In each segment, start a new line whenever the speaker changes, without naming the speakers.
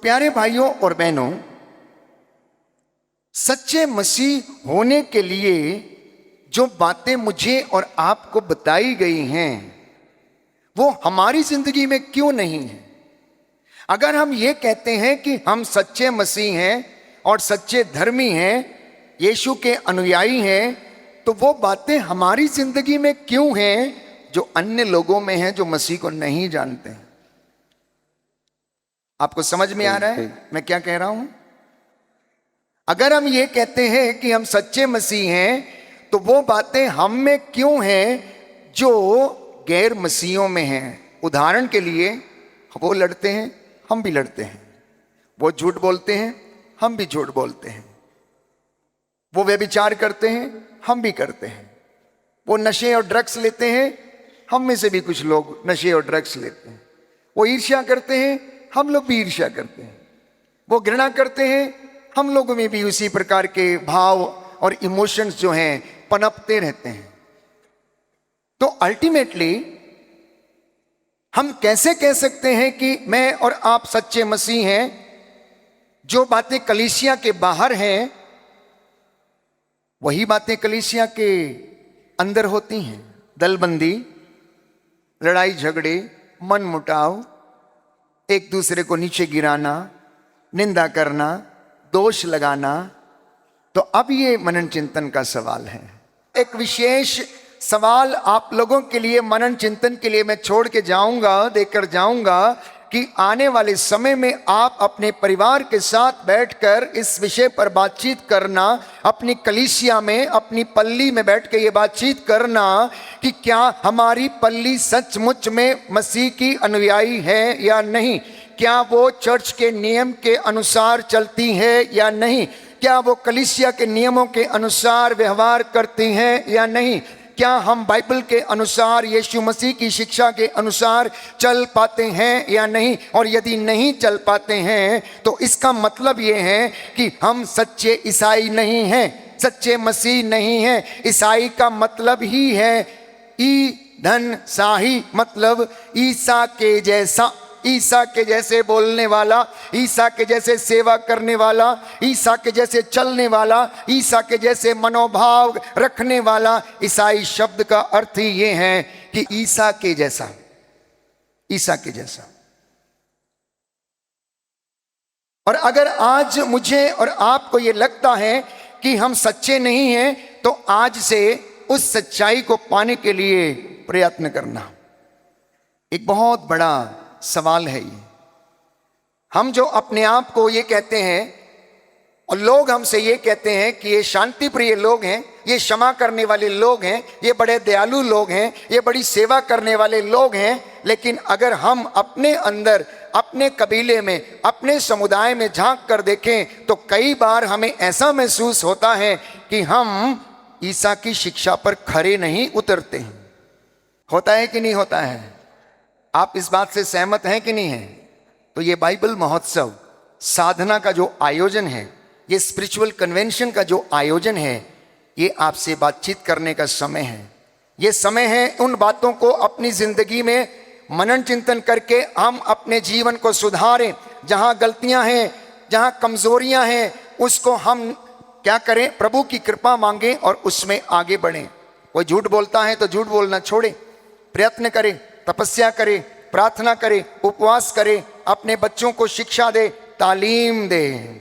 प्यारे भाइयों और बहनों, सच्चे मसीह होने के लिए जो बातें मुझे और आपको बताई गई हैं वो हमारी जिंदगी में क्यों नहीं है? अगर हम ये कहते हैं कि हम सच्चे मसीह हैं और सच्चे धर्मी हैं, यीशु के अनुयायी हैं, तो वो बातें हमारी जिंदगी में क्यों हैं जो अन्य लोगों में हैं जो मसीह को नहीं जानते हैं? आपको समझ में आ रहा है मैं क्या कह रहा हूं? अगर हम ये कहते हैं कि हम सच्चे मसीह हैं तो वो बातें हम में क्यों हैं जो गैर मसीहों में हैं? उदाहरण के लिए, वो लड़ते हैं, हम भी लड़ते हैं। वो झूठ बोलते हैं, हम भी झूठ बोलते हैं। वो व्यभिचार करते हैं, हम भी करते हैं। वो नशे और ड्रग्स लेते हैं, हम में से भी कुछ लोग नशे और ड्रग्स लेते हैं। वो ईर्ष्या करते हैं, हम लोग भी ईर्ष्या करते हैं। वो घृणा करते हैं, हम लोगों में भी उसी प्रकार के भाव और इमोशंस जो हैं पनपते रहते हैं। तो अल्टीमेटली हम कैसे कह सकते हैं कि मैं और आप सच्चे मसीह हैं? जो बातें कलीसिया के बाहर हैं वही बातें कलीसिया के अंदर होती हैं। दलबंदी, लड़ाई झगड़े, मन मुटाव, एक दूसरे को नीचे गिराना, निंदा करना, दोष लगाना। तो अब ये मनन चिंतन का सवाल है। एक विशेष सवाल आप लोगों के लिए मनन चिंतन के लिए मैं छोड़ के जाऊंगा, देकर जाऊंगा कि आने वाले समय में आप अपने परिवार के साथ बैठकर इस विषय पर बातचीत करना, अपनी कलीसिया में, अपनी पल्ली में बैठ के ये बातचीत करना कि क्या हमारी पल्ली सचमुच में मसीह की अनुयायी है या नहीं? क्या वो चर्च के नियम के अनुसार चलती है या नहीं? क्या वो कलीसिया के नियमों के अनुसार व्यवहार करती हैं या नहीं? क्या हम बाइबल के अनुसार, यीशु मसीह की शिक्षा के अनुसार चल पाते हैं या नहीं? और यदि नहीं चल पाते हैं तो इसका मतलब ये है कि हम सच्चे ईसाई नहीं हैं, सच्चे मसीह नहीं हैं। ईसाई का मतलब ही है ईधन साही, मतलब ईसा के जैसा, ईसा के जैसे बोलने वाला, ईसा के जैसे सेवा करने वाला, ईसा के जैसे चलने वाला, ईसा के जैसे मनोभाव रखने वाला। ईसाई शब्द का अर्थ ही ये है कि ईसा के जैसा, ईसा के जैसा। और अगर आज मुझे और आपको ये लगता है कि हम सच्चे नहीं हैं तो आज से उस सच्चाई को पाने के लिए प्रयत्न करना। एक बहुत बड़ा सवाल है ये। हम जो अपने आप को ये कहते हैं और लोग हमसे ये कहते हैं कि ये शांति प्रिय लोग हैं, ये क्षमा करने वाले लोग हैं, ये बड़े दयालु लोग हैं, ये बड़ी सेवा करने वाले लोग हैं, लेकिन अगर हम अपने अंदर, अपने कबीले में, अपने समुदाय में झांक कर देखें तो कई बार हमें ऐसा महसूस होता है कि हम ईसा की शिक्षा पर खरे नहीं उतरते हैं। होता है कि नहीं होता है? आप इस बात से सहमत हैं कि नहीं हैं? तो ये बाइबल महोत्सव, साधना का जो आयोजन है, ये स्पिरिचुअल कन्वेंशन का जो आयोजन है, ये आपसे बातचीत करने का समय है। ये समय है उन बातों को अपनी जिंदगी में मनन चिंतन करके हम अपने जीवन को सुधारें। जहां गलतियां हैं, जहां कमजोरियां हैं, उसको हम क्या करें? प्रभु की कृपा मांगें और उसमें आगे बढ़ें। कोई झूठ बोलता है तो झूठ बोलना छोड़े, प्रयत्न करें, तपस्या करे, प्रार्थना करे, उपवास करे, अपने बच्चों को शिक्षा दे, तालीम दे।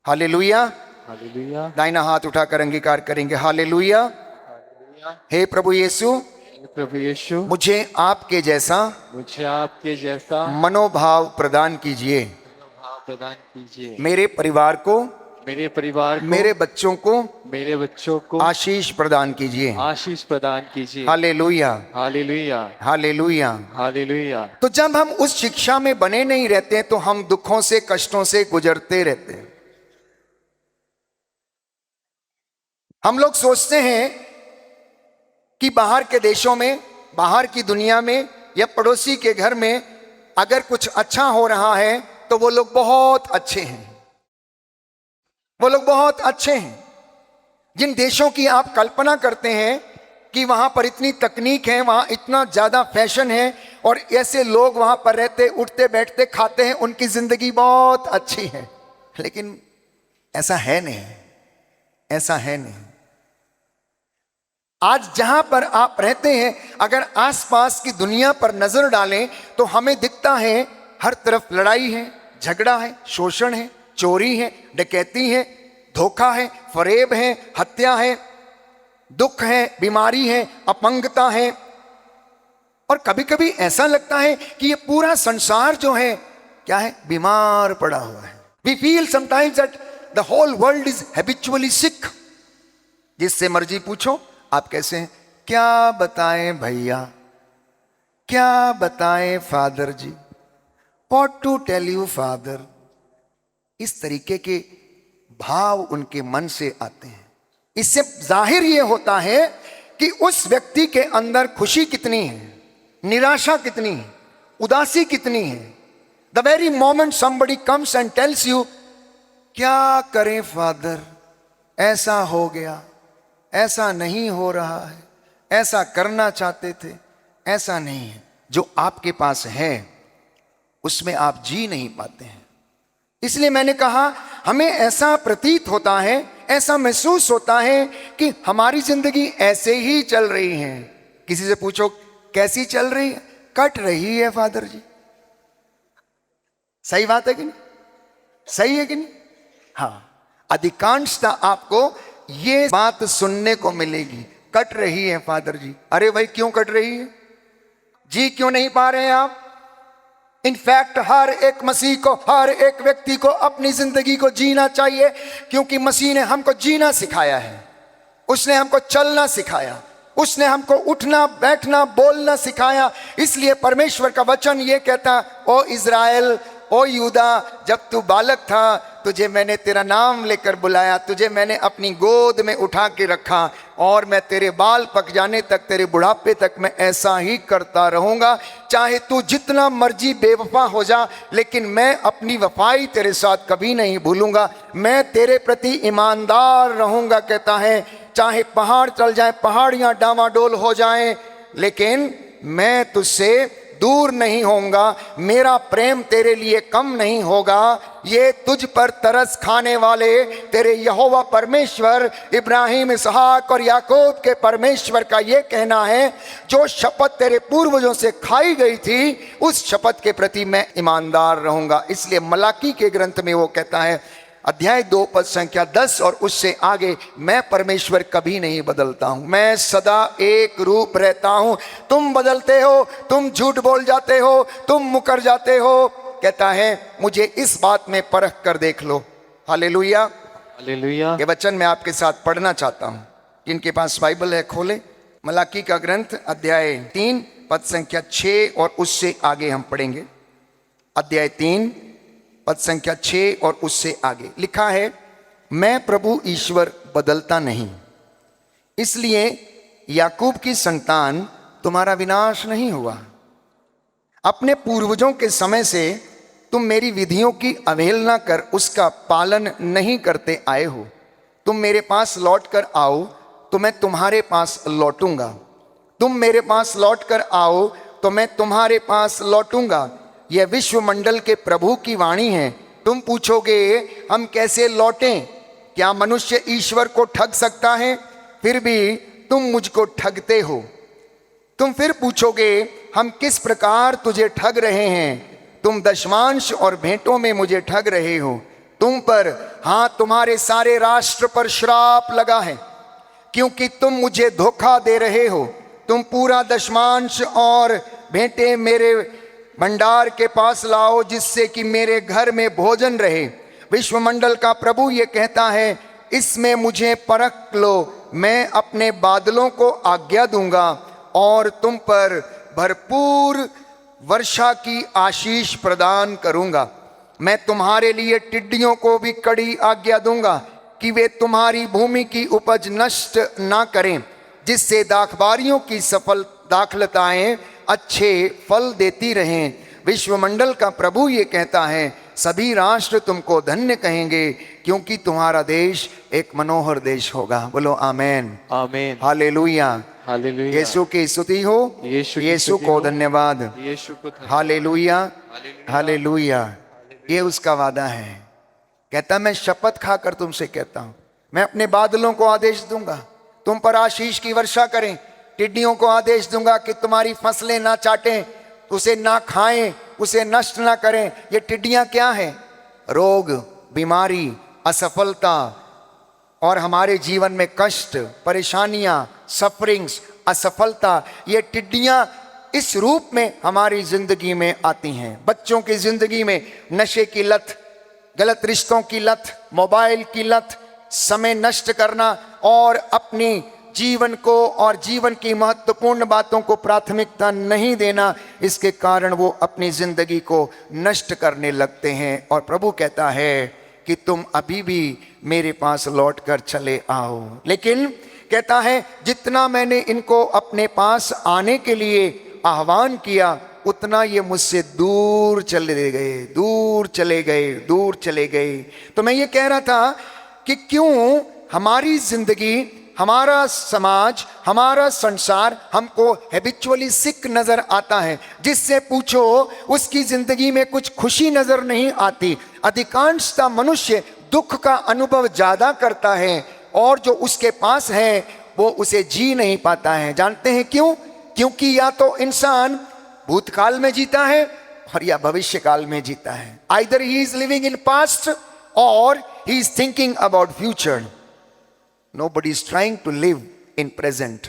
Hallelujah, hallelujah. दाहिना हाथ उठाकर अंगीकार करेंगे। हालेलुया। हे प्रभु यीशु,
प्रभु यीशु,
मुझे आपके जैसा मनोभाव प्रदान कीजिए।
प्रदान कीजिए।
मेरे परिवार को,
मेरे बच्चों को
आशीष प्रदान कीजिए।
आशीष प्रदान कीजिए।
Hallelujah,
hallelujah,
hallelujah,
hallelujah.
तो जब हम उस शिक्षा में बने नहीं रहते तो हम दुखों से, कष्टों से गुजरते रहते हैं। हम लोग सोचते हैं कि बाहर के देशों में, बाहर की दुनिया में या पड़ोसी के घर में अगर कुछ अच्छा हो रहा है तो वो लोग बहुत अच्छे हैं, वो लोग बहुत अच्छे हैं। जिन देशों की आप कल्पना करते हैं कि वहां पर इतनी तकनीक है, वहां इतना ज्यादा फैशन है, और ऐसे लोग वहां पर रहते, उठते बैठते खाते हैं, उनकी जिंदगी बहुत अच्छी है। लेकिन ऐसा है नहीं, ऐसा है नहीं। आज जहां पर आप रहते हैं, अगर आसपास की दुनिया पर नजर डालें तो हमें दिखता है हर तरफ लड़ाई है, झगड़ा है, शोषण है, चोरी है, डकैती है, धोखा है, फरेब है, हत्या है, दुख है, बीमारी है, अपंगता है। और कभी कभी ऐसा लगता है कि ये पूरा संसार जो है क्या है, बीमार पड़ा हुआ है। We feel sometimes that the whole world is habitually sick. जिससे मर्जी पूछो आप कैसे हैं, क्या बताएं भैया, क्या बताएं father ji, what to tell you father. इस तरीके के भाव उनके मन से आते हैं। इससे जाहिर यह होता है कि उस व्यक्ति के अंदर खुशी कितनी है, निराशा कितनी है, उदासी कितनी है। The very moment somebody comes and tells you, क्या करें फादर, ऐसा हो गया, ऐसा नहीं हो रहा है, ऐसा करना चाहते थे, ऐसा नहीं है। जो आपके पास है उसमें आप जी नहीं पाते हैं। इसलिए मैंने कहा, हमें ऐसा प्रतीत होता है, ऐसा महसूस होता है कि हमारी जिंदगी ऐसे ही चल रही है। किसी से पूछो कैसी चल रही है, कट रही है फादर जी। सही बात है कि नहीं, सही है कि नहीं? हाँ, अधिकांशता आपको ये बात सुनने को मिलेगी, कट रही है फादर जी। अरे भाई क्यों कट रही है, जी क्यों नहीं पा रहे हैं आप? इनफैक्ट हर एक मसीह को, हर एक व्यक्ति को अपनी जिंदगी को जीना चाहिए, क्योंकि मसीह ने हमको जीना सिखाया है, उसने हमको चलना सिखाया, उसने हमको उठना बैठना बोलना सिखाया। इसलिए परमेश्वर का वचन ये कहता, ओ इज़राइल, ओ यूदा, जब तू बालक था तुझे मैंने तेरा नाम लेकर बुलाया, तुझे मैंने अपनी गोद में उठा के रखा, और मैं तेरे बाल पक जाने तक, तेरे बुढ़ापे तक मैं ऐसा ही करता रहूंगा। चाहे तू जितना मर्जी बेवफा हो जा, लेकिन मैं अपनी वफाई तेरे साथ कभी नहीं भूलूंगा, मैं तेरे प्रति ईमानदार रहूंगा। कहता है चाहे पहाड़ चल जाए, पहाड़ियां डावाडोल हो जाएं, लेकिन मैं तुझसे दूर नहीं होऊंगा, मेरा प्रेम तेरे लिए कम नहीं होगा। ये तुझ पर तरस खाने वाले तेरे यहोवा परमेश्वर, इब्राहिम, इसहाक और याकूब के परमेश्वर का ये कहना है, जो शपथ तेरे पूर्वजों से खाई गई थी, उस शपथ के प्रति मैं ईमानदार रहूंगा। इसलिए मलाकी के ग्रंथ में वो कहता है, अध्याय 2 पद संख्या 10 और उससे आगे, मैं परमेश्वर कभी नहीं बदलता हूं, मैं सदा एक रूप रहता हूं। तुम बदलते हो, तुम झूठ बोल जाते हो, तुम मुकर जाते हो। कहता है मुझे इस बात में परख कर देख लो। Hallelujah,
hallelujah.
ये वचन मैं आपके साथ पढ़ना चाहता हूं। जिनके पास बाइबल है खोले, मलाकी का ग्रंथ अध्याय 3 पद संख्या 6 और उससे आगे हम पढ़ेंगे। अध्याय 3 पद संख्या 6 और उससे आगे लिखा है, मैं प्रभु ईश्वर बदलता नहीं, इसलिए याकूब की संतान तुम्हारा विनाश नहीं हुआ। अपने पूर्वजों के समय से तुम मेरी विधियों की अवहेलना कर उसका पालन नहीं करते आए हो। तुम मेरे पास लौट कर आओ तो मैं तुम्हारे पास लौटूंगा, तुम मेरे पास लौट कर आओ तो मैं तुम्हारे पास लौटूंगा। यह विश्वमंडल के प्रभु की वाणी है। तुम पूछोगे हम कैसे लौटें, क्या मनुष्य ईश्वर को ठग सकता है? फिर भी तुम मुझको ठगते हो। तुम फिर पूछोगे हम किस प्रकार तुझे ठग रहे हैं? तुम दशमांश और भेंटों में मुझे ठग रहे हो। तुम पर, हाँ तुम्हारे सारे राष्ट्र पर श्राप लगा है, क्योंकि तुम मुझे धोखा दे रहे हो। तुम पूरा दशमांश और भेंटे मेरे भंडार के पास लाओ, जिससे कि मेरे घर में भोजन रहे। विश्वमंडल का प्रभु ये कहता है, इसमें मुझे परख लो, मैं अपने बादलों को आज्ञा दूंगा और तुम पर भरपूर वर्षा की आशीष प्रदान करूंगा। मैं तुम्हारे लिए टिड्डियों को भी कड़ी आज्ञा दूंगा कि वे तुम्हारी भूमि की उपज नष्ट ना करें, जिससे दाखबारियों की सफल दाखलताएं अच्छे फल देती रहें। विश्वमंडल का प्रभु ये कहता है, सभी राष्ट्र तुमको धन्य कहेंगे, क्योंकि तुम्हारा देश एक मनोहर देश होगा। बोलो आमेन,
आमीन,
हालेलुया।
हालेलुया।
यीशु की स्तुति हो,
यीशु की
यीशु
स्तुति
को
हो।
धन्यवाद।
यीशु को धन्यवाद।
Hallelujah,
hallelujah.
हालेलुया। ये उसका वादा है। कहता मैं शपथ खाकर तुमसे कहता हूं, मैं अपने बादलों को आदेश दूंगा तुम पर आशीष की वर्षा करें। टिड्डियों को आदेश दूंगा कि तुम्हारी फसलें ना चाटें, उसे ना खाएं, उसे नष्ट ना करें। ये टिड्डियां क्या हैं? रोग, बीमारी, असफलता और हमारे जीवन में कष्ट, परेशानियां, सफरिंग्स, असफलता, ये टिड्डियां इस रूप में हमारी जिंदगी में आती हैं। बच्चों की जिंदगी में नशे की लत, गलत रिश्तों की लत, मोबाइल की लत, समय नष्ट करना और अपनी जीवन को और जीवन की महत्वपूर्ण बातों को प्राथमिकता नहीं देना, इसके कारण वो अपनी जिंदगी को नष्ट करने लगते हैं। और प्रभु कहता है कि तुम अभी भी मेरे पास लौट कर चले आओ। लेकिन कहता है जितना मैंने इनको अपने पास आने के लिए आह्वान किया, उतना ये मुझसे दूर चले गए, दूर चले गए, दूर चले गए। तो मैं ये कह रहा था कि क्यों हमारी जिंदगी, हमारा समाज, हमारा संसार हमको हैबिचुअली सिक नजर आता है। जिससे पूछो उसकी जिंदगी में कुछ खुशी नजर नहीं आती। अधिकांशतः मनुष्य दुख का अनुभव ज्यादा करता है और जो उसके पास है वो उसे जी नहीं पाता है। जानते हैं क्यों? क्योंकि या तो इंसान भूतकाल में जीता है और या भविष्य काल में जीता है। Either he is living in past और he is thinking about future. Nobody is trying to live in present.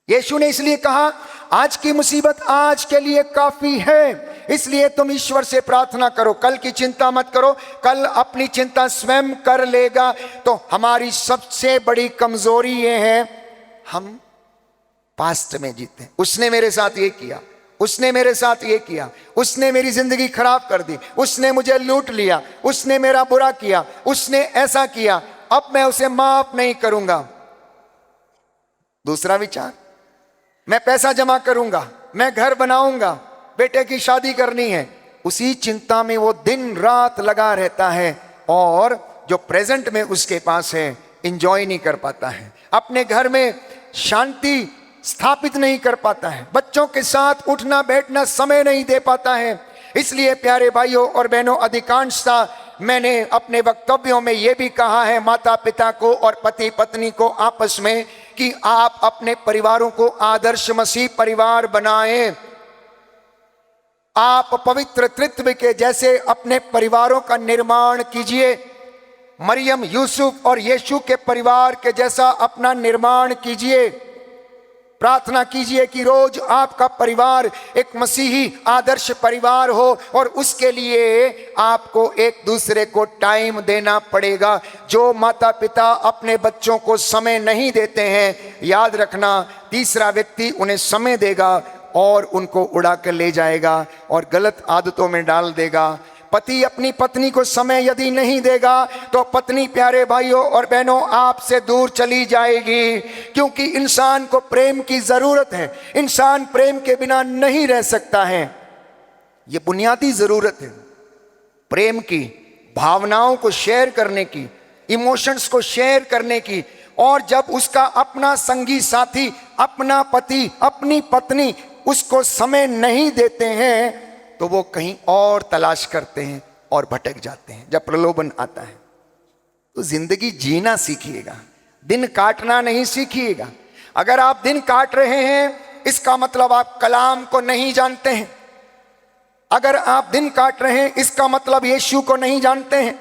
यीशु ने इसलिए कहा आज की मुसीबत आज के लिए काफी है, इसलिए तुम ईश्वर से प्रार्थना करो, कल की चिंता मत करो, कल अपनी चिंता स्वयं कर लेगा। तो हमारी सबसे बड़ी कमजोरी ये है, हम पास्ट में जीते हैं। उसने मेरे साथ ये किया, उसने मेरे साथ ये किया, उसने मेरी जिंदगी खराब कर दी, उसने मुझे लूट लिया, उसने मेरा बुरा किया, उसने ऐसा किया, अब मैं उसे माफ नहीं करूंगा। दूसरा विचार, मैं पैसा जमा करूंगा, मैं घर बनाऊंगा, बेटे की शादी करनी है। उसी चिंता में वो दिन रात लगा रहता है और जो प्रेजेंट में उसके पास है एंजॉय नहीं कर पाता है, अपने घर में शांति स्थापित नहीं कर पाता है, बच्चों के साथ उठना बैठना समय नहीं दे पाता है। इसलिए प्यारे भाइयों और बहनों, अधिकांशतः मैंने अपने वक्तव्यों में यह भी कहा है माता पिता को और पति पत्नी को आपस में कि आप अपने परिवारों को आदर्श मसीह परिवार बनाएं। आप पवित्र त्रित्व के जैसे अपने परिवारों का निर्माण कीजिए। मरियम, यूसुफ और यीशु के परिवार के जैसा अपना निर्माण कीजिए। प्रार्थना कीजिए कि रोज आपका परिवार एक मसीही आदर्श परिवार हो और उसके लिए आपको एक दूसरे को टाइम देना पड़ेगा। जो माता पिता अपने बच्चों को समय नहीं देते हैं, याद रखना तीसरा व्यक्ति उन्हें समय देगा और उनको उड़ा कर ले जाएगा और गलत आदतों में डाल देगा। पति अपनी पत्नी को समय यदि नहीं देगा तो पत्नी, प्यारे भाइयों और बहनों, आपसे दूर चली जाएगी, क्योंकि इंसान को प्रेम की जरूरत है। इंसान प्रेम के बिना नहीं रह सकता है। यह बुनियादी जरूरत है प्रेम की, भावनाओं को शेयर करने की, इमोशंस को शेयर करने की। और जब उसका अपना संगी साथी, अपना पति, अपनी पत्नी उसको समय नहीं देते हैं तो वो कहीं और तलाश करते हैं और भटक जाते हैं। जब प्रलोभन आता है तो जिंदगी जीना सीखिएगा, दिन काटना नहीं सीखिएगा। अगर आप दिन काट रहे हैं इसका मतलब आप कलाम को नहीं जानते हैं। अगर आप दिन काट रहे हैं इसका मतलब यीशु को नहीं जानते हैं।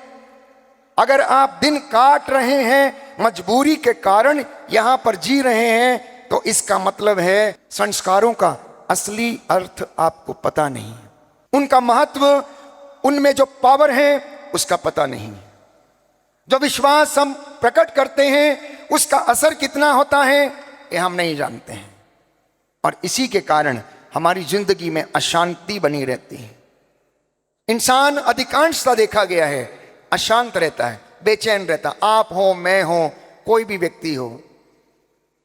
अगर आप दिन काट रहे हैं मजबूरी के कारण यहां पर जी रहे हैं तो इसका मतलब है संस्कारों का असली अर्थ आपको पता नहीं है, उनका महत्व, उनमें जो पावर है उसका पता नहीं है। जो विश्वास हम प्रकट करते हैं उसका असर कितना होता है ये हम नहीं जानते हैं और इसी के कारण हमारी जिंदगी में अशांति बनी रहती है। इंसान अधिकांशतः देखा गया है अशांत रहता है, बेचैन रहता। आप हो, मैं हो, कोई भी व्यक्ति हो,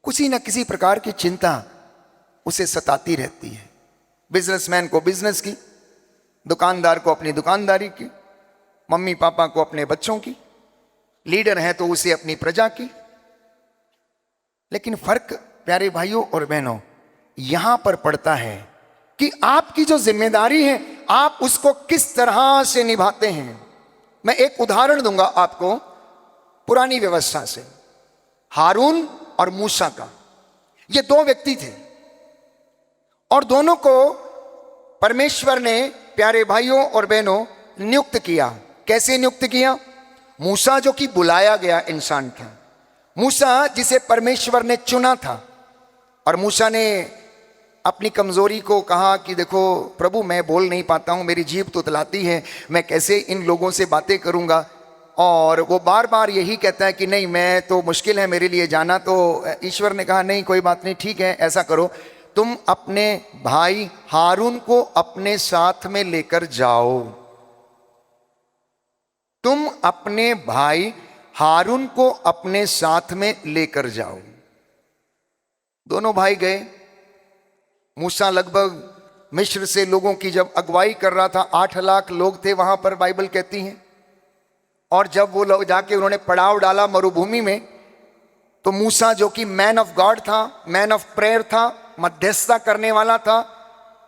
किसी न किसी प्रकार की चिंता उसे सताती रहती है। बिजनेसमैन को बिजनेस की, दुकानदार को अपनी दुकानदारी की, मम्मी पापा को अपने बच्चों की, लीडर है तो उसे अपनी प्रजा की। लेकिन फर्क प्यारे भाइयों और बहनों, यहां पर पड़ता है कि आपकी जो जिम्मेदारी है आप उसको किस तरह से निभाते हैं। मैं एक उदाहरण दूंगा आपको पुरानी व्यवस्था से, हारून और मूसा का। ये दो व्यक्ति थे और दोनों को परमेश्वर ने, प्यारे भाइयों और बहनों, नियुक्त किया। कैसे नियुक्त किया? मूसा जो कि बुलाया गया इंसान था, मूसा जिसे परमेश्वर ने चुना था। और मूसा ने अपनी कमजोरी को कहा कि देखो प्रभु, मैं बोल नहीं पाता हूं, मेरी जीभ तुतलाती है, मैं कैसे इन लोगों से बातें करूंगा। और वो बार बार यही कहता है कि नहीं, मैं तो मुश्किल है मेरे लिए जाना। तो ईश्वर ने कहा नहीं, कोई बात नहीं, ठीक है, ऐसा करो, तुम अपने भाई हारून को अपने साथ में लेकर जाओ। तुम अपने भाई हारून को अपने साथ में लेकर जाओ। दोनों भाई गए। मूसा लगभग मिस्र से लोगों की जब अगुवाई कर रहा था, 8 लाख लोग थे वहां पर, बाइबल कहती है। और जब वो लोग जाके उन्होंने पड़ाव डाला मरुभूमि में, तो मूसा जो कि मैन ऑफ गॉड था, मैन ऑफ प्रेयर था, मध्यस्थता करने वाला था,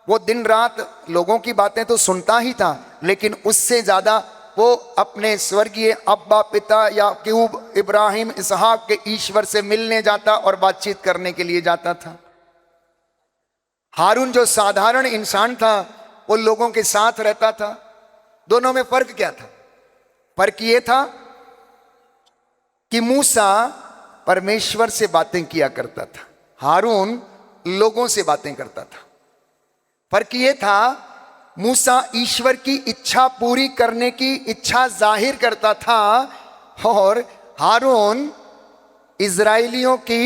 वो दिन रात लोगों की बातें तो सुनता ही था, लेकिन उससे ज्यादा वो अपने स्वर्गीय अब्बा पिता याकूब इब्राहिम इसहाक के ईश्वर से मिलने जाता और बातचीत करने के लिए जाता था। हारून जो साधारण इंसान था वो लोगों के साथ रहता था। दोनों में फर्क क्या था? फर्क ये था कि मूसा परमेश्वर से बातें किया करता था, हारून लोगों से बातें करता था। फर्क ये था, मूसा ईश्वर की इच्छा पूरी करने की इच्छा जाहिर करता था और हारून इजराइलियों की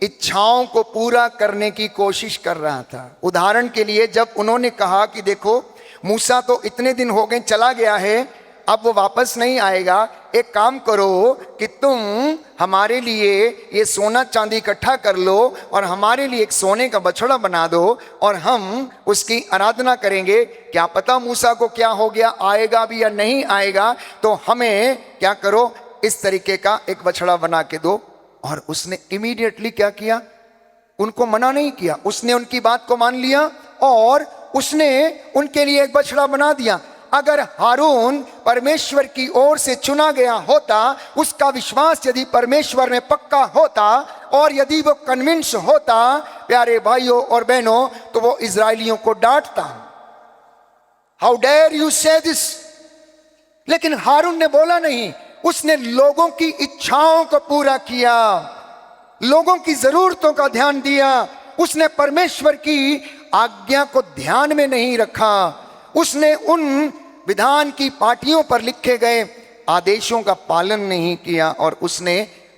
इच्छाओं को पूरा करने की कोशिश कर रहा था। उदाहरण के लिए, जब उन्होंने कहा कि देखो मूसा तो इतने दिन हो गए चला गया है, अब वो वापस नहीं आएगा, एक काम करो कि तुम हमारे लिए ये सोना चांदी इकट्ठा कर लो और हमारे लिए एक सोने का बछड़ा बना दो और हम उसकी आराधना करेंगे। क्या पता मूसा को क्या हो गया, आएगा भी या नहीं आएगा, तो हमें क्या करो, इस तरीके का एक बछड़ा बना के दो। और उसने इमीडिएटली क्या किया? उनको मना नहीं किया, उसने उनकी बात को मान लिया और उसने उनके लिए एक बछड़ा बना दिया। अगर हारून परमेश्वर की ओर से चुना गया होता, उसका विश्वास यदि परमेश्वर में पक्का होता और यदि वो कन्विंस होता, प्यारे भाइयों और बहनों, तो वो इजरायलियों को डांटता, हाउ डेयर यू से दिस। लेकिन हारून ने बोला नहीं, उसने लोगों की इच्छाओं को पूरा किया, लोगों की जरूरतों का ध्यान दिया। उसने परमेश्वर की आज्ञा को ध्यान में नहीं रखा। उसने उन विधान की पाटियों पर लिखे गए आदेशों का पालन नहीं किया और उसने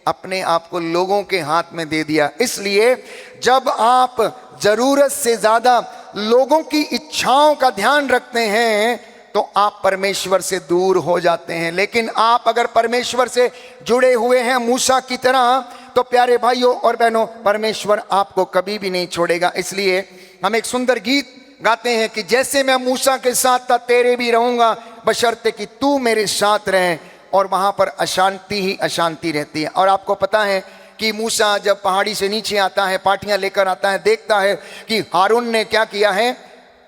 अपने आप को लोगों के हाथ में दे दिया। इसलिए जब आप जरूरत से ज्यादा लोगों की इच्छाओं का ध्यान रखते हैं तो आप परमेश्वर से दूर हो जाते हैं। लेकिन आप अगर परमेश्वर से जुड़े हुए हैं मूसा की तरह, तो प्यारे भाइयों और बहनों, परमेश्वर आपको कभी भी नहीं छोड़ेगा। इसलिए हम एक सुंदर गीत गाते हैं कि जैसे मैं मूसा के साथ था तेरे भी रहूंगा, बशर्ते कि तू मेरे साथ रहे। और वहां पर अशांति ही अशांति रहती है। और आपको पता है कि मूसा जब पहाड़ी से नीचे आता है, पाटियां लेकर आता है, देखता है कि हारून ने क्या किया है।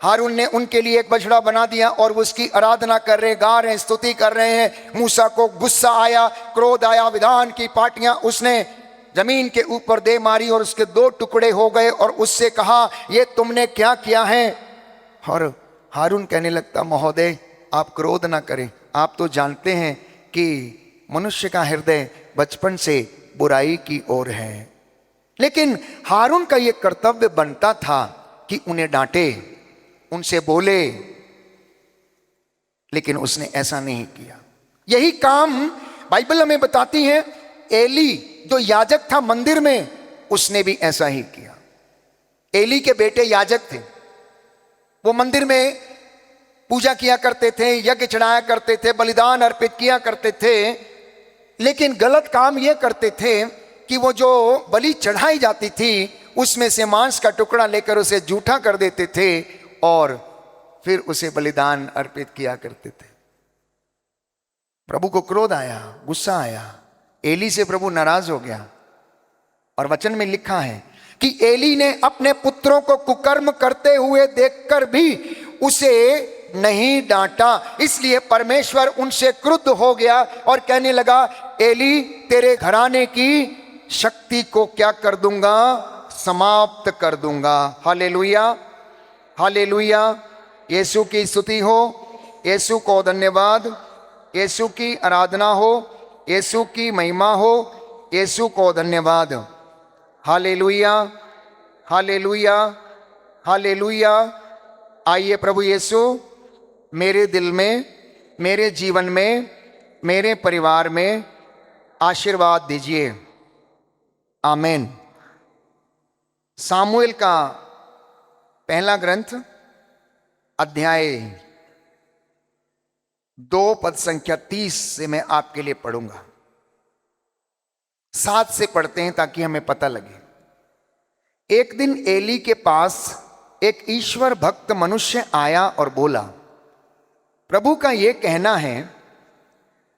हारून ने उनके लिए एक बछड़ा बना दिया और उसकी आराधना कर रहे, गा रहे हैं, स्तुति कर रहे हैं। मूसा को गुस्सा आया, क्रोध आया, विधान की पाटियां उसने जमीन के ऊपर दे मारी और उसके 2 टुकड़े हो गए और उससे कहा, ये तुमने क्या किया है? और हारून कहने लगता, महोदय आप क्रोध ना करें, आप तो जानते हैं कि मनुष्य का हृदय बचपन से बुराई की ओर है। लेकिन हारून का यह कर्तव्य बनता था कि उन्हें डांटे, उनसे बोले, लेकिन उसने ऐसा नहीं किया। यही काम बाइबल हमें बताती है, एली जो याजक था मंदिर में, उसने भी ऐसा ही किया। एली के बेटे याजक थे, वो मंदिर में पूजा किया करते थे, यज्ञ चढ़ाया करते थे, बलिदान अर्पित किया करते थे। लेकिन गलत काम यह करते थे कि वो जो बलि चढ़ाई जाती थी उसमें से मांस का टुकड़ा लेकर उसे जूठा कर देते थे और फिर उसे बलिदान अर्पित किया करते थे। प्रभु को क्रोध आया, गुस्सा आया, एली से प्रभु नाराज हो गया। और वचन में लिखा है कि एली ने अपने पुत्रों को कुकर्म करते हुए देखकर भी उसे नहीं डांटा, इसलिए परमेश्वर उनसे क्रुद्ध हो गया और कहने लगा, एली तेरे घराने की शक्ति को क्या कर दूंगा, समाप्त कर दूंगा। Hallelujah, hallelujah. यीशु की स्तुति हो, यीशु को धन्यवाद, यीशु की आराधना हो, यीशु की महिमा हो, यीशु को धन्यवाद। Hallelujah, hallelujah, hallelujah. आइए प्रभु यीशु मेरे दिल में, मेरे जीवन में, मेरे परिवार में आशीर्वाद दीजिए। आमीन। सामुएल का पहला ग्रंथ अध्याय 2 पद संख्या 30 से मैं आपके लिए पढ़ूंगा। 7 से पढ़ते हैं ताकि हमें पता लगे। एक दिन एली के पास एक ईश्वर भक्त मनुष्य आया और बोला, प्रभु का यह कहना है,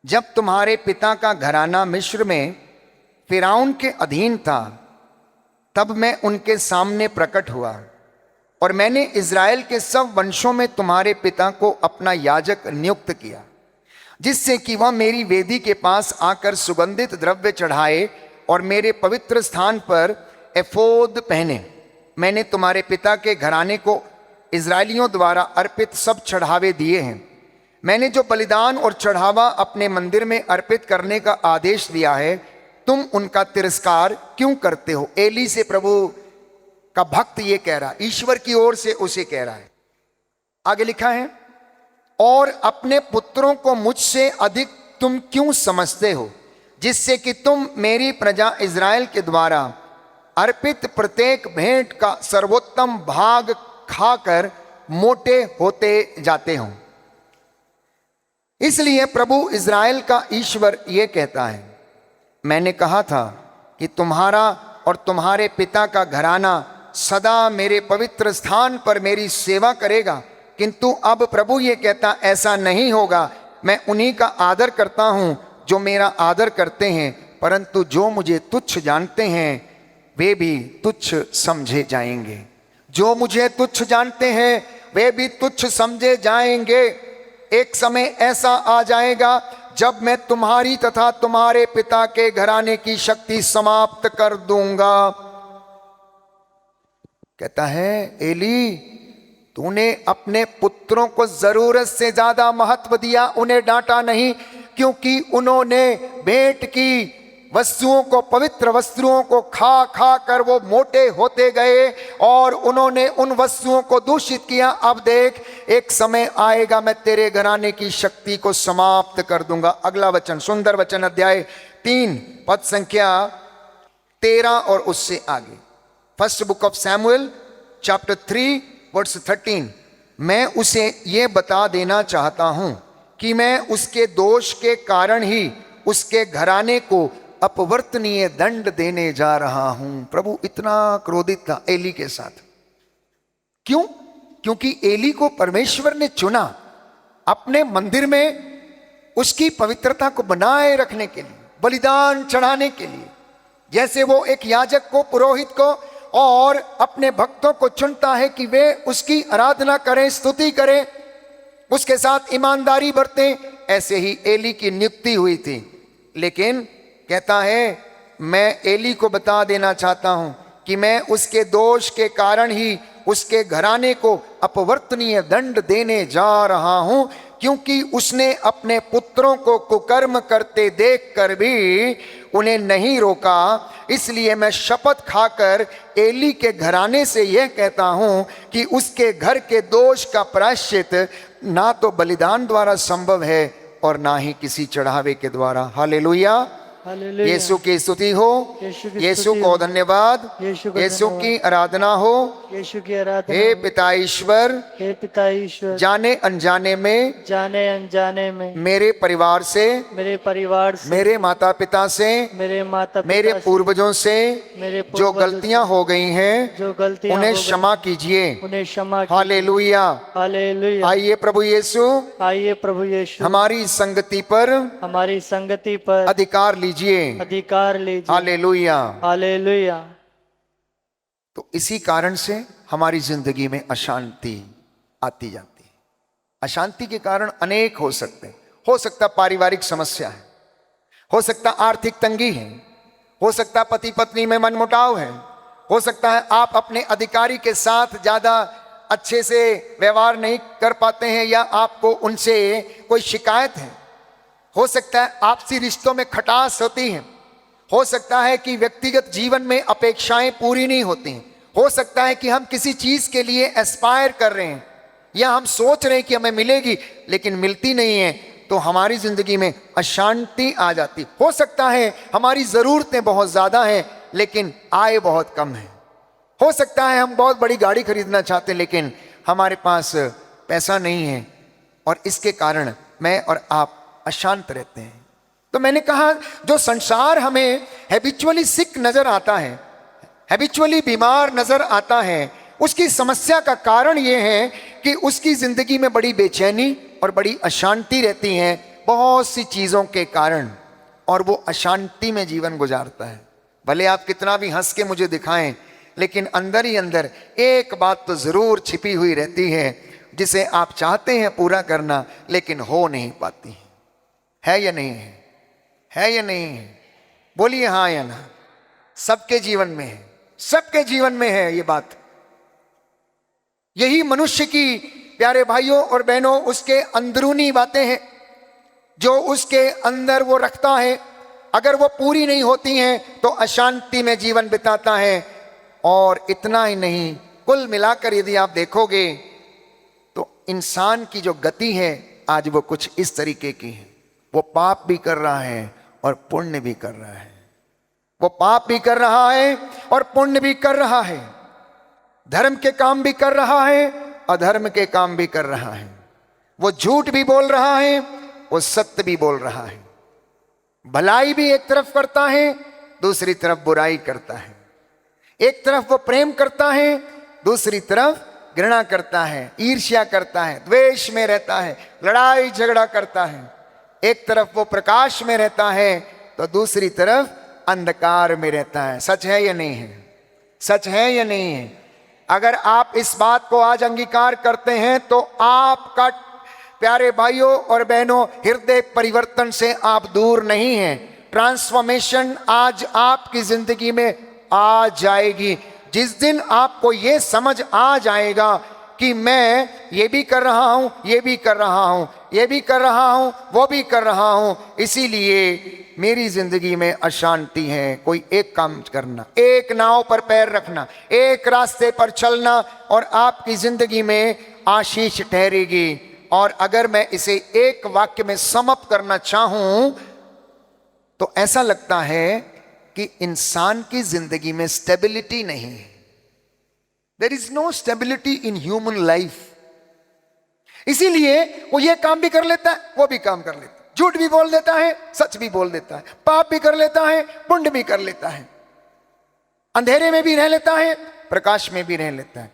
जब तुम्हारे पिता का घराना मिस्र में फिरौन के अधीन था, तब मैं उनके सामने प्रकट हुआ और मैंने इज़राइल के सब वंशों में तुम्हारे पिता को अपना याजक नियुक्त किया, जिससे कि वह मेरी वेदी के पास आकर सुगंधित द्रव्य चढ़ाए और मेरे पवित्र स्थान पर एफोद पहने। मैंने तुम्हारे पिता के घराने को इज़राइलियों द्वारा अर्पित सब चढ़ावे दिए हैं। मैंने जो बलिदान और चढ़ावा अपने मंदिर में अर्पित करने का आदेश दिया है, तुम उनका तिरस्कार क्यों करते हो। एली से प्रभु का भक्त ये कह रहा, ईश्वर की ओर से उसे कह रहा है। आगे लिखा है, और अपने पुत्रों को मुझसे अधिक तुम क्यों समझते हो, जिससे कि तुम मेरी प्रजा इज़राइल के द्वारा अर्पित प्रत्येक भेंट का सर्वोत्तम भाग खाकर मोटे होते जाते हो। इसलिए प्रभु इज़राइल का ईश्वर यह कहता है, मैंने कहा था कि तुम्हारा और तुम्हारे पिता का घराना सदा मेरे पवित्र स्थान पर मेरी सेवा करेगा, किंतु अब प्रभु ये कहता, ऐसा नहीं होगा। मैं उन्हीं का आदर करता हूं जो मेरा आदर करते हैं, परंतु जो मुझे तुच्छ जानते हैं वे भी तुच्छ समझे जाएंगे। जो मुझे तुच्छ जानते हैं वे भी तुच्छ समझे जाएंगे। एक समय ऐसा आ जाएगा जब मैं तुम्हारी तथा तुम्हारे पिता के घराने की शक्ति समाप्त कर दूंगा। कहता है, एली तूने अपने पुत्रों को जरूरत से ज्यादा महत्व दिया, उन्हें डांटा नहीं, क्योंकि उन्होंने भेंट की वस्तुओं को, पवित्र वस्तुओं को खा खा कर वो मोटे होते गए और उन्होंने उन वस्तुओं को दूषित किया। अब देख, एक समय आएगा मैं तेरे घराने की शक्ति को समाप्त कर दूंगा। अगला वचन, सुंदर वचन, अध्याय 3 पद संख्या 13 और उससे आगे। First book of Samuel chapter 3 verse 13। मैं उसे ये बता देना चाहता हूं कि मैं उसके दोष के कारण ही उसके घराने को अपवर्तनीय दंड देने जा रहा हूं। प्रभु इतना क्रोधित था एली के साथ। क्यों? क्योंकि एली को परमेश्वर ने चुना अपने मंदिर में उसकी पवित्रता को बनाए रखने के लिए, बलिदान चढ़ाने के लिए। जैसे वो एक याजक को, पुरोहित को और अपने भक्तों को चुनता है कि वे उसकी आराधना करें, स्तुति करें, उसके साथ ईमानदारी बरतें, ऐसे ही एली की नियुक्ति हुई थी। लेकिन कहता है, मैं एली को बता देना चाहता हूं कि मैं उसके दोष के कारण ही उसके घराने को अपवर्तनीय दंड देने जा रहा हूं, क्योंकि उसने अपने पुत्रों को कुकर्म करते देखकर भी उन्हें नहीं रोका। इसलिए मैं शपथ खाकर एली के घराने से यह कहता हूं कि उसके घर के दोष का प्रायश्चित ना तो बलिदान द्वारा संभव है और ना ही किसी चढ़ावे के द्वारा। हालेलुया, यीशु की स्तुति हो, यीशु को धन्यवाद, यीशु की आराधना हो,
यीशु की आराधना।
हे पिता ईश्वर,
हे पिता ईश्वर,
जाने अनजाने में,
जाने अनजाने में
मेरे परिवार से,
मेरे परिवार से,
मेरे माता पिता से,
मेरे माता पिता
मेरे
से,
पूर्वजों से
मेरे
जो
पूर्वजों
गलतियां हो गई हैं,
जो गलतियां
उन्हें
हो गई,
क्षमा कीजिए।
उन्हें क्षमा कीजिए।
Hallelujah,
hallelujah.
आइए प्रभु यीशु,
आइए प्रभु यीशु,
हमारी संगति पर
हमारी संगति पर
अधिकार लीजिए।
अधिकार लीजिए।
हालेलुया।
हालेलुया।
तो इसी कारण से हमारी जिंदगी में अशांति आती जाती है। अशांति के कारण अनेक हो सकते हैं। हो सकता पारिवारिक समस्या है, हो सकता आर्थिक तंगी है, हो सकता पति पत्नी में मनमुटाव है, हो सकता है आप अपने अधिकारी के साथ ज्यादा अच्छे से व्यवहार नहीं कर पाते हैं या आपको उनसे कोई शिकायत है, हो सकता है आपसी रिश्तों में खटास होती है, हो सकता है कि व्यक्तिगत जीवन में अपेक्षाएं पूरी नहीं होती हैं, हो सकता है कि हम किसी चीज के लिए एस्पायर कर रहे हैं या हम सोच रहे हैं कि हमें मिलेगी लेकिन मिलती नहीं है, तो हमारी जिंदगी में अशांति आ जाती। हो सकता है हमारी जरूरतें बहुत ज्यादा हैं लेकिन आय बहुत कम है। हो सकता है हम बहुत बड़ी गाड़ी खरीदना चाहते हैं लेकिन हमारे पास पैसा नहीं है और इसके कारण मैं और आप अशांत रहते हैं। तो मैंने कहा जो संसार हमें हैबिचुअली सिक नजर आता है, हैबिचुअली बीमार नजर आता है, उसकी समस्या का कारण यह है कि उसकी जिंदगी में बड़ी बेचैनी और बड़ी अशांति रहती है बहुत सी चीजों के कारण, और वो अशांति में जीवन गुजारता है। भले आप कितना भी हंस के मुझे दिखाएं लेकिन अंदर ही अंदर एक बात तो जरूर छिपी हुई रहती है जिसे आप चाहते हैं पूरा करना लेकिन हो नहीं पाती है या नहीं है? है या नहीं है? बोलिए हाँ या ना। सबके जीवन में है, सबके जीवन में है ये बात। यही मनुष्य की प्यारे भाइयों और बहनों उसके अंदरूनी बातें हैं जो उसके अंदर वो रखता है। अगर वो पूरी नहीं होती हैं तो अशांति में जीवन बिताता है। और इतना ही नहीं, कुल मिलाकर यदि आप देखोगे तो इंसान की जो गति है आज वो कुछ इस तरीके की है। वो पाप भी कर रहा है और पुण्य भी कर रहा है, वो पाप भी कर रहा है और पुण्य भी कर रहा है, धर्म के काम भी कर रहा है अधर्म के काम भी कर रहा है, वो झूठ भी बोल रहा है वो सत्य भी बोल रहा है, भलाई भी एक तरफ करता है दूसरी तरफ बुराई करता है, एक तरफ वो प्रेम करता है दूसरी तरफ घृणा करता है, ईर्ष्या करता है, द्वेष में रहता है, लड़ाई झगड़ा करता है। एक तरफ वो प्रकाश में रहता है तो दूसरी तरफ अंधकार में रहता है। सच है या नहीं है? सच है या नहीं है? अगर आप इस बात को आज अंगीकार करते हैं तो आपका प्यारे भाइयों और बहनों हृदय परिवर्तन से आप दूर नहीं हैं। ट्रांसफॉर्मेशन आज आपकी जिंदगी में आ जाएगी। जिस दिन आपको ये समझ आ जाएगा कि मैं ये भी कर रहा हूं, ये भी कर रहा हूं, ये भी कर रहा हूं, वो भी कर रहा हूं, इसीलिए मेरी जिंदगी में अशांति है। कोई एक काम करना, एक नाव पर पैर रखना, एक रास्ते पर चलना और आपकी जिंदगी में आशीष ठहरेगी। और अगर मैं इसे एक वाक्य में समअप करना चाहूं तो ऐसा लगता है कि इंसान की जिंदगी में स्टेबिलिटी नहीं है। There is no stability in human life. इसीलिए वो ये काम भी कर लेता है, वो भी काम कर लेता है, झूठ भी बोल देता है, सच भी बोल देता है, पाप भी कर लेता है, पुण्य भी कर लेता है, अंधेरे में भी रह लेता है, प्रकाश में भी रह लेता है।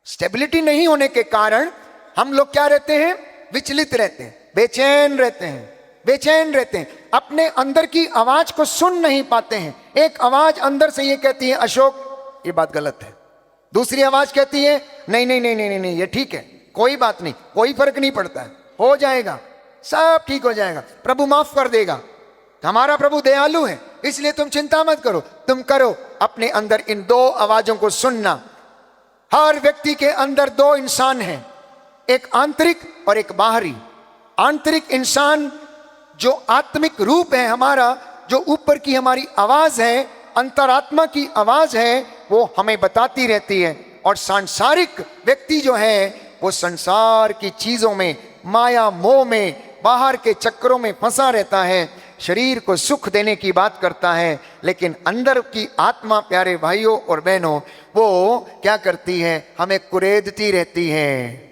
स्टेबिलिटी नहीं होने के कारण हम लोग क्या रहते हैं? विचलित रहते हैं, बेचैन रहते हैं, बेचैन रहते हैं, अपने अंदर की आवाज को सुन नहीं पाते हैं। एक आवाज अंदर से ये कहती है अशोक ये बात गलत है, दूसरी आवाज कहती है नहीं नहीं नहीं नहीं नहीं ये ठीक है, कोई बात नहीं, कोई फर्क नहीं पड़ता है, हो जाएगा, सब ठीक हो जाएगा, प्रभु माफ कर देगा, हमारा प्रभु दयालु है, इसलिए तुम चिंता मत करो। तुम करो अपने अंदर इन दो आवाजों को सुनना। हर व्यक्ति के अंदर दो इंसान हैं, एक आंतरिक और एक बाहरी। आंतरिक इंसान जो आत्मिक रूप है हमारा, जो ऊपर की हमारी आवाज है, अंतरात्मा की आवाज है, वो हमें बताती रहती है। और सांसारिक व्यक्ति जो है वो संसार की चीजों में, माया मोह में, बाहर के चक्रों में फंसा रहता है, शरीर को सुख देने की बात करता है, लेकिन अंदर की आत्मा प्यारे भाइयों और बहनों वो क्या करती है? हमें कुरेदती रहती है।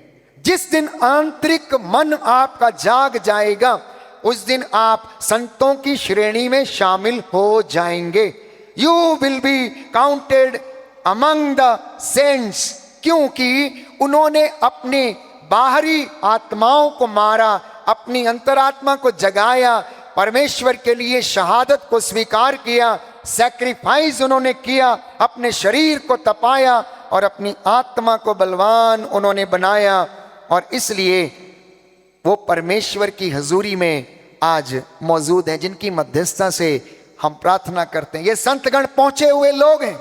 जिस दिन आंतरिक मन आपका जाग जाएगा उस दिन आप संतों की श्रेणी में शामिल हो जाएंगे। You will be counted among the saints, क्योंकि उन्होंने अपने बाहरी आत्माओं को मारा, अपनी अंतरात्मा को जगाया, परमेश्वर के लिए शहादत को स्वीकार किया सैक्रिफाइस उन्होंने किया, अपने शरीर को तपाया और अपनी आत्मा को बलवान उन्होंने बनाया। और इसलिए वो परमेश्वर की हजूरी में आज मौजूद हैं, जिनकी मध्यस्थता से हम प्रार्थना करते हैं। ये संतगण पहुंचे हुए लोग हैं।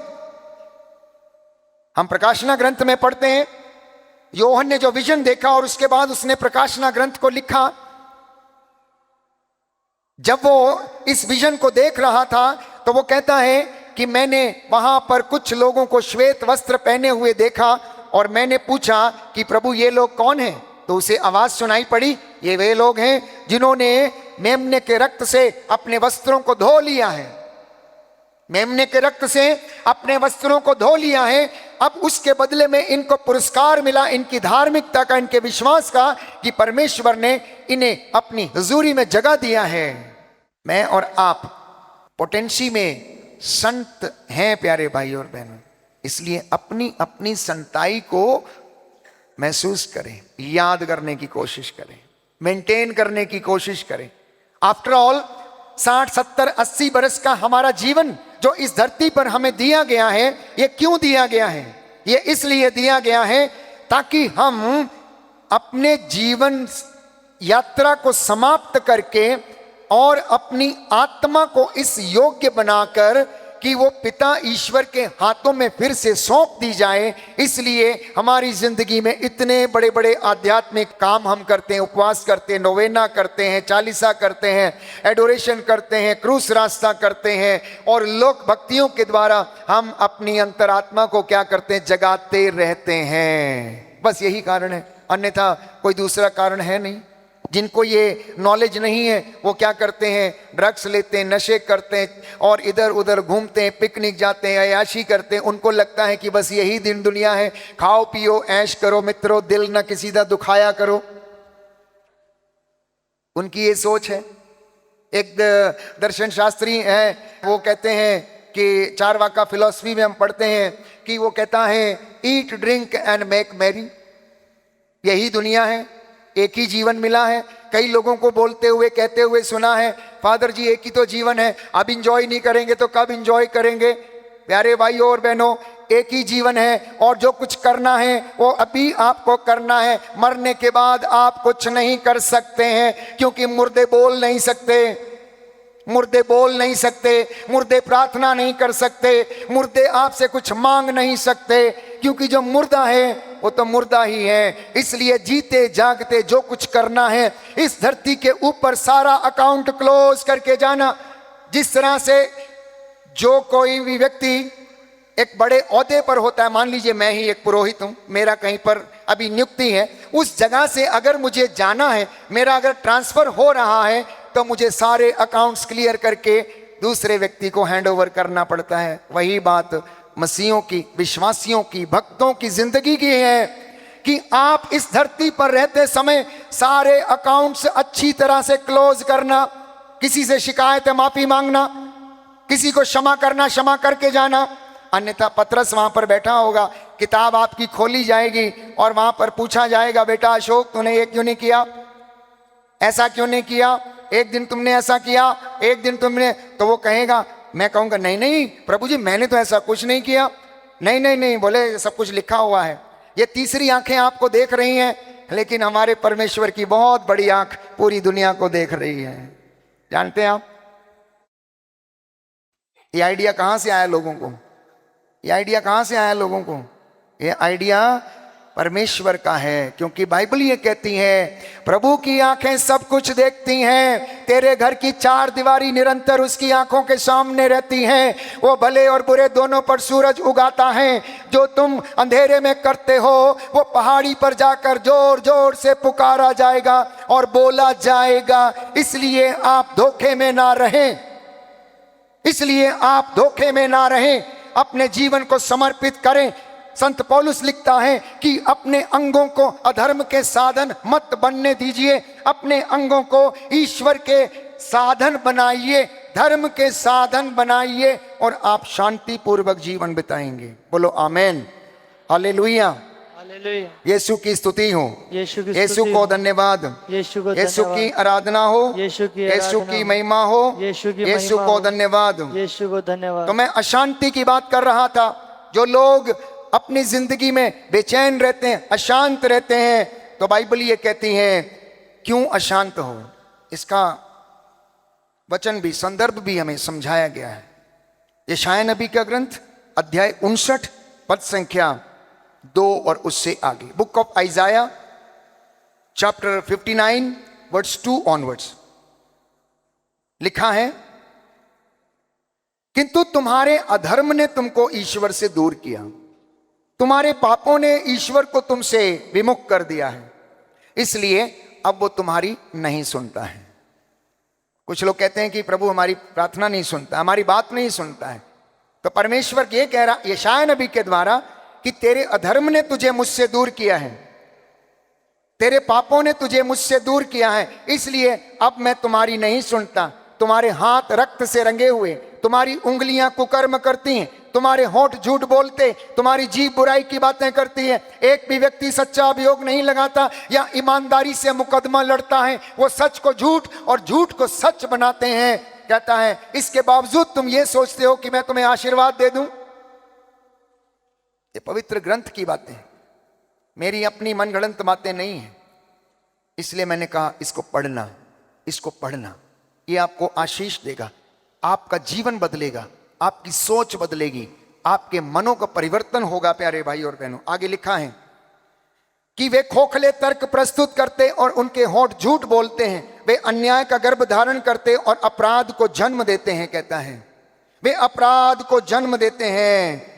हम प्रकाशना ग्रंथ में पढ़ते हैं, योहन ने जो विजन देखा और उसके बाद उसने प्रकाशना ग्रंथ को लिखा। जब वो इस विजन को देख रहा था तो वो कहता है कि मैंने वहां पर कुछ लोगों को श्वेत वस्त्र पहने हुए देखा और मैंने पूछा कि प्रभु ये लोग कौन हैं? तो उसे आवाज सुनाई पड़ी, ये वे लोग हैं जिन्होंने मेमने के रक्त से अपने वस्त्रों को धो लिया है। मेमने के रक्त से अपने वस्त्रों को धो लिया है। अब उसके बदले में इनको पुरस्कार मिला, इनकी धार्मिकता का, इनके विश्वास का, कि परमेश्वर ने इन्हें अपनी हुजूरी में जगह दिया है। मैं और आप पोटेंसी में संत हैं प्यारे भाई और बहनों, इसलिए अपनी अपनी संताई को महसूस करें, याद करने की कोशिश करें, मेंटेन करने की कोशिश करें। आफ्टर ऑल 60, 70, 80 बरस का हमारा जीवन जो इस धरती पर हमें दिया गया है, ये क्यों दिया गया है? ये इसलिए दिया गया है ताकि हम अपने जीवन यात्रा को समाप्त करके और अपनी आत्मा को इस योग्य बनाकर कि वो पिता ईश्वर के हाथों में फिर से सौंप दी जाए। इसलिए हमारी जिंदगी में इतने बड़े बड़े आध्यात्मिक काम हम करते हैं, उपवास करते हैं, नोवेना करते हैं, चालीसा करते हैं, एडोरेशन करते हैं, क्रूस रास्ता करते हैं, और लोक भक्तियों के द्वारा हम अपनी अंतरात्मा को क्या करते हैं? जगाते रहते हैं। बस यही कारण है, अन्यथा कोई दूसरा कारण है नहीं। जिनको ये नॉलेज नहीं है वो क्या करते हैं? ड्रग्स लेते हैं, नशे करते हैं और इधर उधर घूमते हैं, पिकनिक जाते हैं, अयाशी करते हैं। उनको लगता है कि बस यही दिन दुनिया है, खाओ पियो ऐश करो मित्रों, दिल न किसी दा दुखाया करो। उनकी ये सोच है। एक दर्शन शास्त्री है, वो कहते हैं कि चारवाका फिलॉसफी में हम पढ़ते हैं कि वो कहता है eat drink and make merry. यही दुनिया है, एक ही जीवन मिला है। कई लोगों को बोलते हुए कहते हुए सुना है, फादर जी एक ही तो जीवन है, अब इंजॉय नहीं करेंगे तो कब इंजॉय करेंगे? प्यारे भाइयों और बहनों, एक ही जीवन है और जो कुछ करना है वो अभी आपको करना है। मरने के बाद आप कुछ नहीं कर सकते हैं, क्योंकि मुर्दे बोल नहीं सकते, मुर्दे बोल नहीं सकते, मुर्दे प्रार्थना नहीं कर सकते, मुर्दे आपसे कुछ मांग नहीं सकते, क्योंकि जो मुर्दा है वो तो मुर्दा ही है। इसलिए जीते जागते जो कुछ करना है इस धरती के ऊपर सारा अकाउंट क्लोज करके जाना। जिस तरह से जो कोई भी व्यक्ति एक बड़े ओहदे पर होता है, मान लीजिए मैं ही एक पुरोहित हूं, मेरा कहीं पर अभी नियुक्ति है, उस जगह से अगर मुझे जाना है, मेरा अगर ट्रांसफर हो रहा है, तो मुझे सारे अकाउंट्स क्लियर करके दूसरे व्यक्ति को हैंडओवर करना पड़ता है। वही बात मसीहों की, विश्वासियों की, भक्तों की जिंदगी की है कि आप इस धरती पर रहते समय सारे अकाउंट्स अच्छी तरह से क्लोज करना, किसी से शिकायत है माफी मांगना, किसी को क्षमा करना, क्षमा करके जाना। अन्यथा पतरस वहां पर बैठा होगा, किताब आपकी खोली जाएगी और वहां पर पूछा जाएगा, बेटा अशोक तूने ये क्यों नहीं किया, ऐसा क्यों नहीं किया, एक दिन तुमने ऐसा किया, एक दिन तुमने, तो वो कहेगा, मैं कहूंगा नहीं नहीं प्रभु जी मैंने तो ऐसा कुछ नहीं किया, नहीं नहीं नहीं, बोले सब कुछ लिखा हुआ है। ये तीसरी आंखें आपको देख रही हैं, लेकिन हमारे परमेश्वर की बहुत बड़ी आंख पूरी दुनिया को देख रही है। जानते हैं आप ये आइडिया कहां से आया लोगों को? ये आइडिया कहां से आया लोगों को? ये आइडिया परमेश्वर का है, क्योंकि बाइबल ये कहती है प्रभु की आंखें सब कुछ देखती हैं, तेरे घर की चार दीवारी निरंतर उसकी आंखों के सामने रहती हैं, वो भले और बुरे दोनों पर सूरज उगाता है। जो तुम अंधेरे में करते हो वो पहाड़ी पर जाकर जोर जोर से पुकारा जाएगा और बोला जाएगा। इसलिए आप धोखे में ना रहें, इसलिए आप धोखे में ना रहें, अपने जीवन को समर्पित करें। संत पौलुस लिखता है कि अपने अंगों को अधर्म के साधन मत बनने दीजिए, अपने अंगों को ईश्वर के साधन बनाइए, धर्म के साधन बनाइए और आप शांति पूर्वक जीवन बिताएंगे। बोलो आमेन, हालेलुया।
हालेलुया।
यीशु की स्तुति हो,
यीशु की
यीशु
स्तुति
को
हो।
धन्यवाद,
यीशु को
यीशु की
धन्यवाद।
आराधना हो,
यीशु की
यीशु
आराधना
की
हो।
महिमा हो,
यीशु की
यीशु
महिमा
को
हो।
धन्यवाद।
यीशु को धन्यवाद।
तो मैं अशांति की बात कर रहा था। जो लोग अपनी जिंदगी में बेचैन रहते हैं, अशांत रहते हैं, तो बाइबल ये कहती है क्यों अशांत हो। इसका वचन भी, संदर्भ भी हमें समझाया गया है। यशायाह नबी का ग्रंथ अध्याय 59 पद संख्या 2 और उससे आगे। Book of Isaiah chapter 59 verse 2 onwards लिखा है, किंतु तुम्हारे अधर्म ने तुमको ईश्वर से दूर किया, तुम्हारे पापों ने ईश्वर को तुमसे विमुख कर दिया है, इसलिए अब वो तुम्हारी नहीं सुनता है। कुछ लोग कहते हैं कि प्रभु हमारी प्रार्थना नहीं सुनता, हमारी बात नहीं सुनता है। तो परमेश्वर ये कह रहा यशायाह नबी के द्वारा कि तेरे अधर्म ने तुझे मुझसे दूर किया है, तेरे पापों ने तुझे मुझसे दूर किया है, इसलिए अब मैं तुम्हारी नहीं सुनता। तुम्हारे हाथ रक्त से रंगे हुए, तुम्हारी उंगलियां कुकर्म करती हैं, तुम्हारे होंठ झूठ बोलते, तुम्हारी जीभ बुराई की बातें करती है। एक भी व्यक्ति सच्चा अभियोग नहीं लगाता या ईमानदारी से मुकदमा लड़ता है, वो सच को झूठ और झूठ को सच बनाते हैं। कहता है इसके बावजूद तुम ये सोचते हो कि मैं तुम्हें आशीर्वाद दे दूं। ये पवित्र ग्रंथ की बातें हैं, मेरी अपनी मनगढ़ंत बातें नहीं है। इसलिए मैंने कहा इसको पढ़ना, इसको पढ़ना, ये आपको आशीष देगा, आपका जीवन बदलेगा, आपकी सोच बदलेगी, आपके मनों का परिवर्तन होगा। प्यारे भाई और बहनों, आगे लिखा है कि वे खोखले तर्क प्रस्तुत करते और उनके होंठ झूठ बोलते हैं, वे अन्याय का गर्भ धारण करते और अपराध को जन्म देते हैं। कहता है वे अपराध को जन्म देते हैं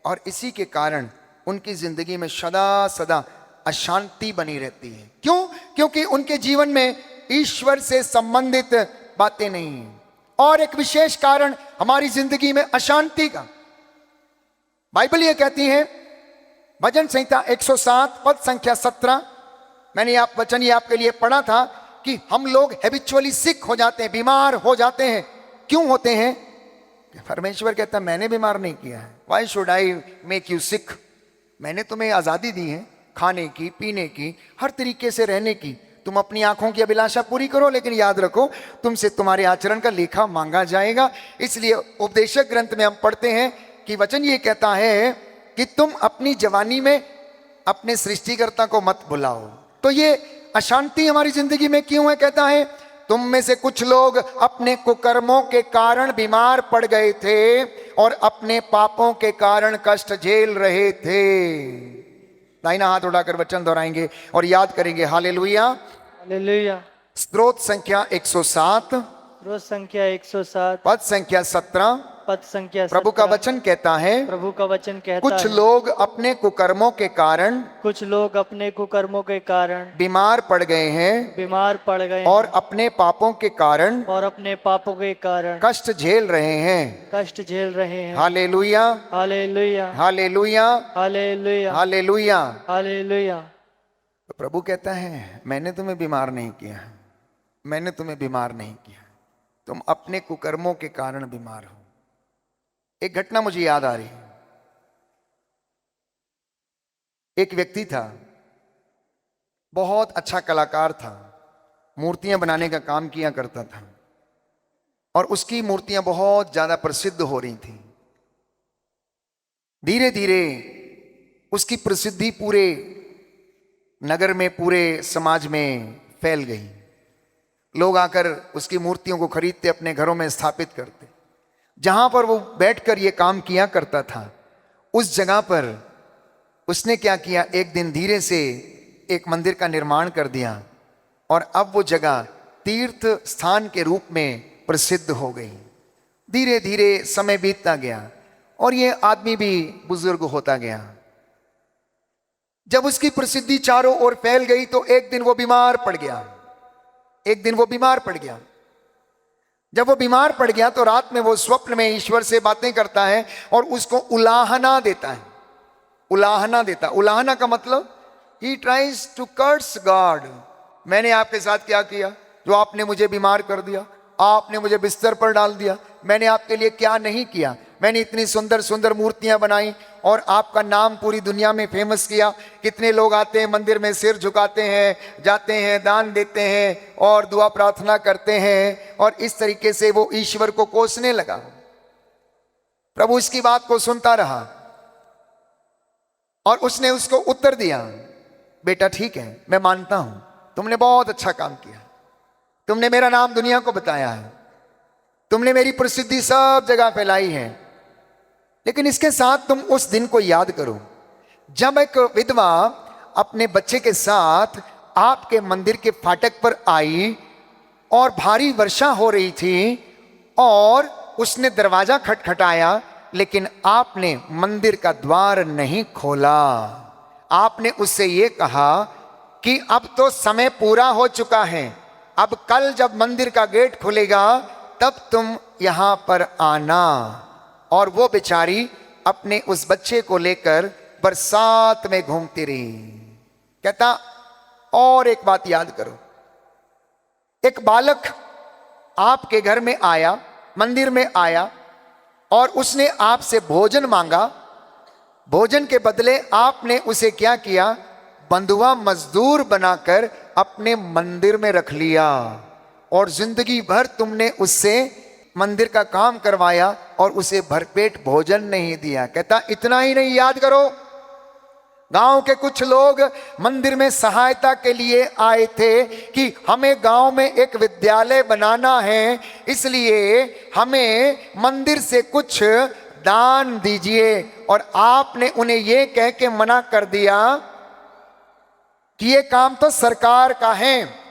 और इसी के कारण उनकी जिंदगी में सदा सदा अशांति बनी रहती है। क्यों? क्योंकि उनके जीवन में ईश्वर से संबंधित बातें नहीं हैं। और एक विशेष कारण हमारी जिंदगी में अशांति का, बाइबल ये कहती है भजन संहिता 107 पद संख्या 17, मैंने आप वचन ये आपके लिए पढ़ा था कि हम लोग हैबिचुअली सिक हो जाते हैं, बीमार हो जाते हैं। क्यों होते हैं? परमेश्वर कहता है मैंने बीमार नहीं किया है, why should I make you sick. मैंने तुम्हें आजादी दी है खाने की, पीने की, हर तरीके से रहने की। तुम अपनी आंखों की अभिलाषा पूरी करो, लेकिन याद रखो तुमसे तुम्हारे आचरण का लेखा मांगा जाएगा। इसलिए उपदेशक ग्रंथ में हम पढ़ते हैं कि वचन ये कहता है कि तुम अपनी जवानी में अपने सृष्टिकर्ता को मत भुलाओ। तो ये अशांति हमारी जिंदगी में क्यों है? कहता है तुम में से कुछ लोग अपने कुकर्मों के कारण बीमार पड़ गए थे और अपने पापों के कारण कष्ट झेल रहे थे। दाहिना हाथ उठाकर वचन दोहराएंगे और याद करेंगे। Hallelujah,
hallelujah.
स्त्रोत संख्या 107
रोज संख्या 107
पद संख्या 17।
पद संख्या
प्रभु का
17।
वचन कहता है
प्रभु का वचन कहता
कुछ
है
लोग अपने कुकर्मों के कारण,
कुछ लोग अपने कुकर्मों के कारण
बीमार पड़ गए हैं
बीमार पड़ गए
और अपने पापों के कारण
और अपने पापों के कारण
कष्ट झेल रहे हैं।
कष्ट झेल रहे हैं।
Hallelujah,
hallelujah,
hallelujah,
hallelujah,
hallelujah.
Hallelujah.
तो प्रभु कहता है मैंने तुम्हें बीमार नहीं किया है, मैंने तुम्हें बीमार नहीं किया, तुम अपने कुकर्मों के कारण बीमार हो। एक घटना मुझे याद आ रही है। एक व्यक्ति था, बहुत अच्छा कलाकार था, मूर्तियां बनाने का काम किया करता था और उसकी मूर्तियां बहुत ज्यादा प्रसिद्ध हो रही थी। धीरे धीरे उसकी प्रसिद्धि पूरे नगर में, पूरे समाज में फैल गई। लोग आकर उसकी मूर्तियों को खरीदते, अपने घरों में स्थापित करते। जहां पर वो बैठकर ये काम किया करता था, उस जगह पर उसने क्या किया, एक दिन धीरे से एक मंदिर का निर्माण कर दिया और अब वो जगह तीर्थ स्थान के रूप में प्रसिद्ध हो गई। धीरे धीरे समय बीतता गया और ये आदमी भी बुजुर्ग होता गया। जब उसकी प्रसिद्धि चारों ओर फैल गई तो एक दिन वो बीमार पड़ गया। एक दिन वो बीमार पड़ गया। जब वो बीमार पड़ गया तो रात में वो स्वप्न में ईश्वर से बातें करता है और उसको उलाहना देता है। उलाहना देता, उलाहना का मतलब ही ट्राइज टू कर्स गॉड। मैंने आपके साथ क्या किया जो आपने मुझे बीमार कर दिया, आपने मुझे बिस्तर पर डाल दिया, मैंने आपके लिए क्या नहीं किया। मैंने इतनी सुंदर सुंदर मूर्तियां बनाई और आपका नाम पूरी दुनिया में फेमस किया। कितने लोग आते हैं मंदिर में, सिर झुकाते हैं, जाते हैं, दान देते हैं और दुआ प्रार्थना करते हैं। और इस तरीके से वो ईश्वर को कोसने लगा। प्रभु इसकी बात को सुनता रहा और उसने उसको उत्तर दिया, बेटा ठीक है, मैं मानता हूं, तुमने बहुत अच्छा काम किया, तुमने मेरा नाम दुनिया को बताया है, तुमने मेरी प्रसिद्धि सब जगह फैलाई है, लेकिन इसके साथ तुम उस दिन को याद करो जब एक विधवा अपने बच्चे के साथ आपके मंदिर के फाटक पर आई और भारी वर्षा हो रही थी और उसने दरवाजा खटखटाया, लेकिन आपने मंदिर का द्वार नहीं खोला। आपने उससे ये कहा कि अब तो समय पूरा हो चुका है, अब कल जब मंदिर का गेट खुलेगा तब तुम यहां पर आना। और वो बेचारी अपने उस बच्चे को लेकर बरसात में घूमती रही। कहता और एक बात याद करो, एक बालक आपके घर में आया, मंदिर में आया और उसने आपसे भोजन मांगा। भोजन के बदले आपने उसे क्या किया, बंधुआ मजदूर बनाकर अपने मंदिर में रख लिया और जिंदगी भर तुमने उससे मंदिर का काम करवाया और उसे भरपेट भोजन नहीं दिया। कहता इतना ही नहीं, याद करो गांव के कुछ लोग मंदिर में सहायता के लिए आए थे कि हमें गांव में एक विद्यालय बनाना है, इसलिए हमें मंदिर से कुछ दान दीजिए। और आपने उन्हें यह कह के मना कर दिया कि ये काम तो सरकार का है,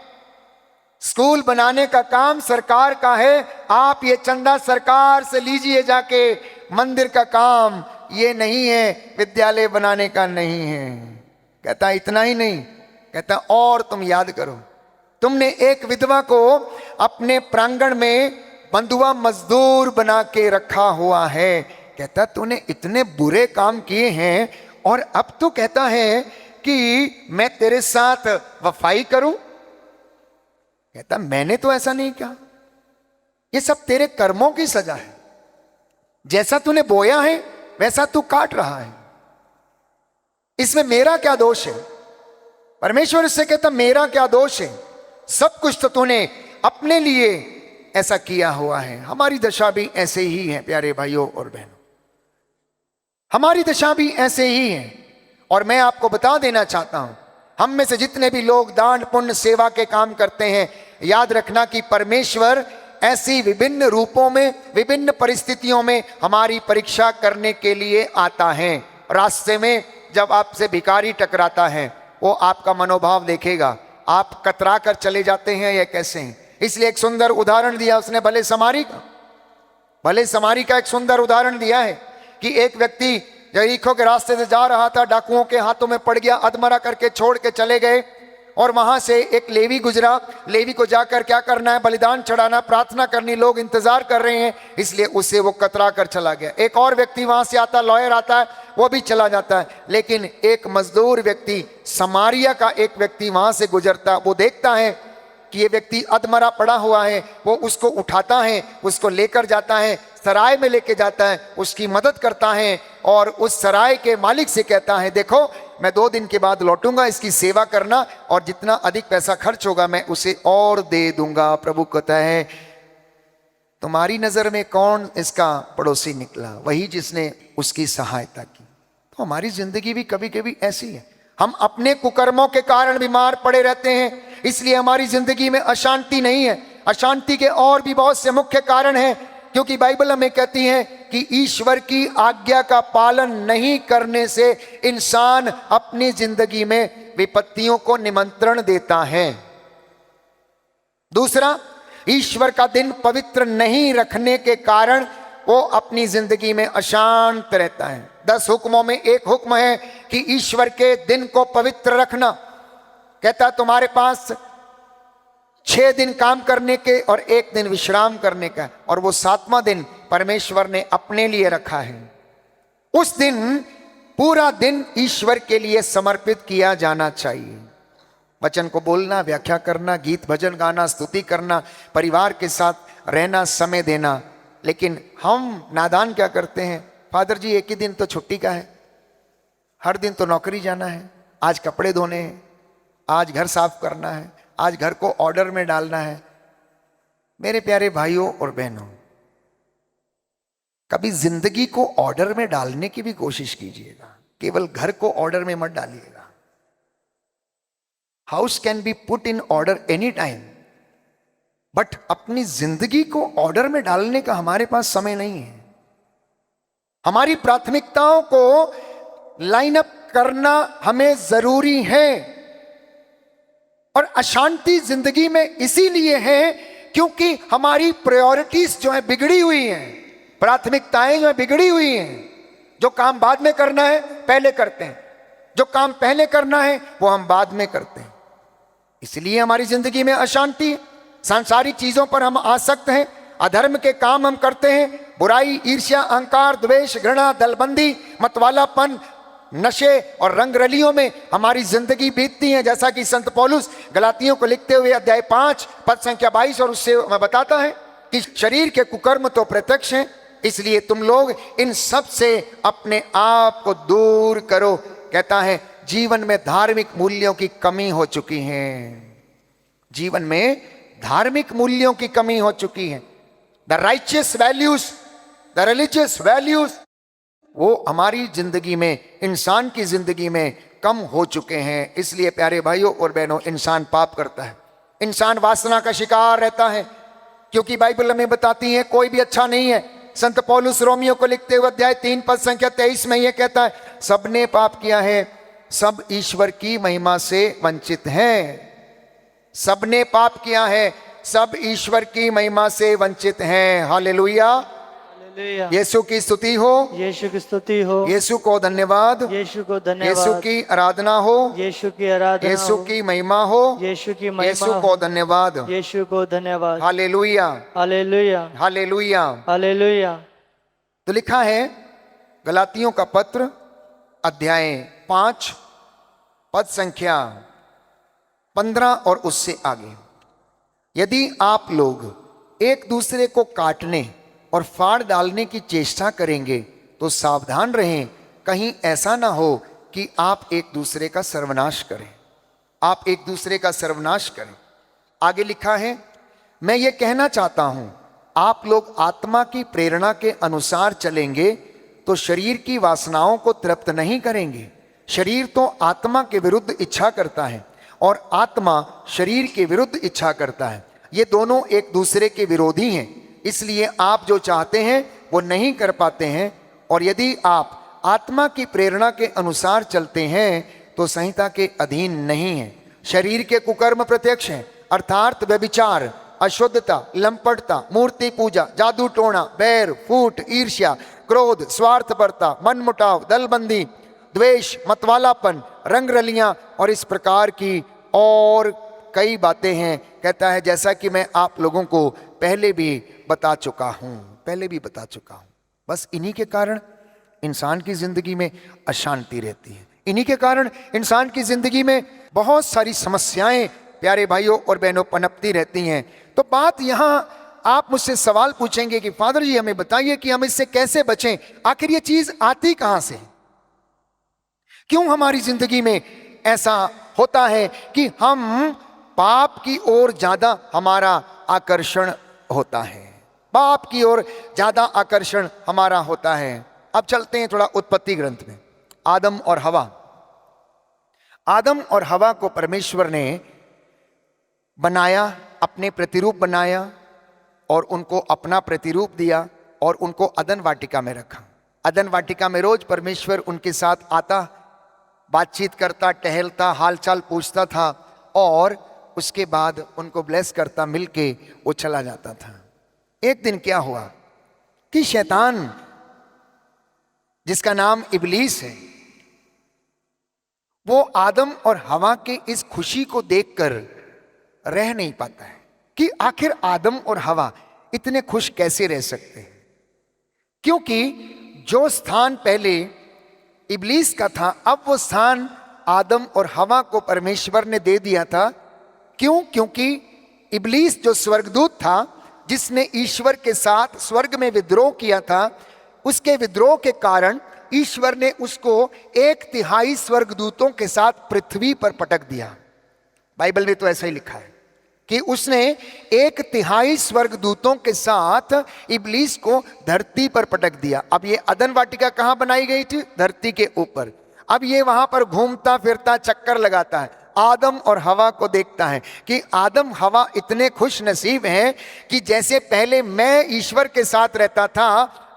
स्कूल बनाने का काम सरकार का है, आप ये चंदा सरकार से लीजिए जाके, मंदिर का काम ये नहीं है, विद्यालय बनाने का नहीं है। कहता इतना ही नहीं, कहता और तुम याद करो, तुमने एक विधवा को अपने प्रांगण में बंधुआ मजदूर बना के रखा हुआ है। कहता तूने इतने बुरे काम किए हैं और अब तू कहता है कि मैं तेरे साथ वफाई करूं। कहता मैंने तो ऐसा नहीं कहा, ये सब तेरे कर्मों की सजा है, जैसा तूने बोया है वैसा तू काट रहा है, इसमें मेरा क्या दोष है। परमेश्वर इससे कहता मेरा क्या दोष है, सब कुछ तो तूने अपने लिए ऐसा किया हुआ है। हमारी दशा भी ऐसे ही है प्यारे भाइयों और बहनों, हमारी दशा भी ऐसे ही है। और मैं आपको बता देना चाहता हूं, हम में से जितने भी लोग दान पुण्य सेवा के काम करते हैं, याद रखना कि परमेश्वर ऐसी विभिन्न रूपों में, विभिन्न परिस्थितियों में हमारी परीक्षा करने के लिए आता है। रास्ते में जब आपसे भिखारी टकराता है, वो आपका मनोभाव देखेगा, आप कतरा कर चले जाते हैं या कैसे हैं। इसलिए एक सुंदर उदाहरण दिया उसने भले समारी का एक सुंदर उदाहरण दिया है कि एक व्यक्ति यरीको के रास्ते से जा रहा था, डाकुओं के हाथों में पड़ गया, अधमरा करके छोड़ के चले गए। और वहां से एक लेवी गुजरा, लेवी को जाकर क्या करना है, बलिदान चढ़ाना, प्रार्थना करनी, लोग इंतजार कर रहे हैं, इसलिए उससे वो कतरा कर चला गया। एक और व्यक्ति वहां से आता, लॉयर आता है, वो भी चला जाता है। लेकिन एक मजदूर व्यक्ति, समारिया का एक व्यक्ति वहां से गुजरता, वो देखता है कि ये व्यक्ति अधमरा पड़ा हुआ है, वो उसको उठाता है, उसको लेकर जाता है, सराय में लेके जाता है, उसकी मदद करता है और उस सराय के मालिक से कहता है देखो मैं 2 दिन के बाद लौटूंगा, इसकी सेवा करना और जितना अधिक पैसा खर्च होगा मैं उसे और दे दूंगा। प्रभु कहता है तुम्हारी नजर में कौन इसका पड़ोसी निकला, वही जिसने उसकी सहायता की। तो हमारी जिंदगी भी कभी कभी ऐसी है, हम अपने कुकर्मों के कारण बीमार पड़े रहते हैं, इसलिए हमारी जिंदगी में अशांति नहीं है। अशांति के और भी बहुत से मुख्य कारण हैं, क्योंकि बाइबल हमें कहती है कि ईश्वर की आज्ञा का पालन नहीं करने से इंसान अपनी जिंदगी में विपत्तियों को निमंत्रण देता है। दूसरा, ईश्वर का दिन पवित्र नहीं रखने के कारण वो अपनी जिंदगी में अशांत रहता है। 10 हुक्मों में एक हुक्म है कि ईश्वर के दिन को पवित्र रखना। कहता तुम्हारे पास 6 दिन काम करने के और 1 दिन विश्राम करने का, और वो 7वां दिन परमेश्वर ने अपने लिए रखा है। उस दिन पूरा दिन ईश्वर के लिए समर्पित किया जाना चाहिए। वचन को बोलना, व्याख्या करना, गीत भजन गाना, स्तुति करना, परिवार के साथ रहना, समय देना। लेकिन हम नादान क्या करते हैं, फादर जी एक ही दिन तो छुट्टी का है, हर दिन तो नौकरी जाना है, आज कपड़े धोने हैं, आज घर साफ करना है, आज घर को ऑर्डर में डालना है। मेरे प्यारे भाइयों और बहनों, कभी जिंदगी को ऑर्डर में डालने की भी कोशिश कीजिएगा, केवल घर को ऑर्डर में मत डालिएगा। House can be put in order any time, but अपनी जिंदगी को ऑर्डर में डालने का हमारे पास समय नहीं है। हमारी प्राथमिकताओं को लाइन अप करना हमें जरूरी है। और अशांति जिंदगी में इसीलिए है क्योंकि हमारी प्रायोरिटीज जो है बिगड़ी हुई हैं, प्राथमिकताएं जो है बिगड़ी हुई हैं। जो काम बाद में करना है पहले करते हैं, जो काम पहले करना है वो हम बाद में करते हैं। इसलिए हमारी जिंदगी में अशांति है। सांसारिक चीजों पर हम आसक्त हैं, अधर्म के काम हम करते हैं, बुराई, ईर्ष्या, अहंकार, द्वेष, घृणा, दलबंदी, मतवालापन, नशे और रंगरलियों में हमारी जिंदगी बीतती है। जैसा कि संत पौलुस गलातियों को लिखते हुए अध्याय 5 पद संख्या 22 और उससे बताता है कि शरीर के कुकर्म तो प्रत्यक्ष हैं, इसलिए तुम लोग इन सब से अपने आप को दूर करो। कहता है जीवन में धार्मिक मूल्यों की कमी हो चुकी है, जीवन में धार्मिक मूल्यों की कमी हो चुकी है। The righteous values, the religious values, वो हमारी जिंदगी में, इंसान की जिंदगी में कम हो चुके हैं। इसलिए प्यारे भाइयों और बहनों, इंसान पाप करता है, इंसान वासना का शिकार रहता है, क्योंकि बाइबल हमें बताती है कोई भी अच्छा नहीं है। संत पौलुस रोमियो को लिखते हुए अध्याय 3 पद संख्या 23 में यह कहता है सबने पाप किया है, सब ईश्वर की महिमा से वंचित हैं। सबने पाप किया है, सब ईश्वर की महिमा से वंचित हैं। Hallelujah,
hallelujah.
यीशु की स्तुति हो,
यीशु की स्तुति हो,
यीशु को धन्यवाद,
यीशु को धन्यवाद,
यीशु की आराधना हो,
यीशु की आराधना
यीशु
हो,
की महिमा हो,
यीशु की
यीशु
महिमा
को
हो,
धन्यवाद।
यीशु को धन्यवाद।
Hallelujah,
hallelujah,
hallelujah.
हालेलुया।
तो लिखा है गलातियों का पत्र अध्याय 5 पद संख्या 15 और उससे आगे, यदि आप लोग एक दूसरे को काटने और फाड़ डालने की चेष्टा करेंगे तो सावधान रहें, कहीं ऐसा ना हो कि आप एक दूसरे का सर्वनाश करें, आप एक दूसरे का सर्वनाश करें। आगे लिखा है मैं ये कहना चाहता हूं, आप लोग आत्मा की प्रेरणा के अनुसार चलेंगे तो शरीर की वासनाओं को तृप्त नहीं करेंगे। शरीर तो आत्मा के विरुद्ध इच्छा करता है और आत्मा शरीर के विरुद्ध इच्छा करता है, ये दोनों एक दूसरे के विरोधी हैं। इसलिए आप जो चाहते हैं वो नहीं कर पाते हैं। और यदि आप आत्मा की प्रेरणा के अनुसार चलते हैं तो संहिता के अधीन नहीं हैं। शरीर के कुकर्म प्रत्यक्ष हैं, अर्थात व्यभिचार, अशुद्धता, लंपटता, मूर्ति पूजा, जादू टोना, बैर, फूट, ईर्ष्या, क्रोध, स्वार्थपरता, मनमुटाव, दलबंदी, द्वेष, मतवालापन, रंगरलियां और इस प्रकार की और कई बातें हैं। कहता है जैसा कि मैं आप लोगों को पहले भी बता चुका हूं, बस इन्हीं के कारण इंसान की जिंदगी में अशांति रहती है, इन्हीं के कारण इंसान की जिंदगी में बहुत सारी समस्याएं प्यारे भाइयों और बहनों पनपती रहती हैं। तो बात यहां आप मुझसे सवाल पूछेंगे कि फादर जी हमें बताइए कि हम इससे कैसे बचें, आखिर ये चीज आती कहां से, क्यों हमारी जिंदगी में ऐसा होता है कि हम पाप की ओर ज्यादा हमारा आकर्षण होता है, पाप की ओर ज्यादा आकर्षण हमारा होता है। अब चलते हैं थोड़ा उत्पत्ति ग्रंथ में। आदम और हवा, आदम और हवा को परमेश्वर ने बनाया, अपने प्रतिरूप बनाया और उनको अपना प्रतिरूप दिया और उनको अदन वाटिका में रखा। अदन वाटिका में रोज परमेश्वर उनके साथ आता, बातचीत करता, टहलता, हालचाल पूछता था और उसके बाद उनको ब्लेस करता, मिलके वो चला जाता था। एक दिन क्या हुआ कि शैतान, जिसका नाम इबलीस है, वो आदम और हवा के इस खुशी को देखकर रह नहीं पाता है कि आखिर आदम और हवा इतने खुश कैसे रह सकते हैं, क्योंकि जो स्थान पहले इबलीस का था अब वो स्थान आदम और हवा को परमेश्वर ने दे दिया था। क्यों? क्योंकि इबलीस जो स्वर्गदूत था जिसने ईश्वर के साथ स्वर्ग में विद्रोह किया था, उसके विद्रोह के कारण ईश्वर ने उसको 1/3 स्वर्गदूतों के साथ पृथ्वी पर पटक दिया। बाइबल में तो ऐसा ही लिखा है कि उसने 1/3 स्वर्गदूतों के साथ इब्लीस को धरती पर पटक दिया। अब ये अदन वाटिका कहां बनाई गई थी? धरती के ऊपर। अब ये वहां पर घूमता फिरता चक्कर लगाता है, आदम और हवा को देखता है कि आदम हवा इतने खुश नसीब हैं कि जैसे पहले मैं ईश्वर के साथ रहता था,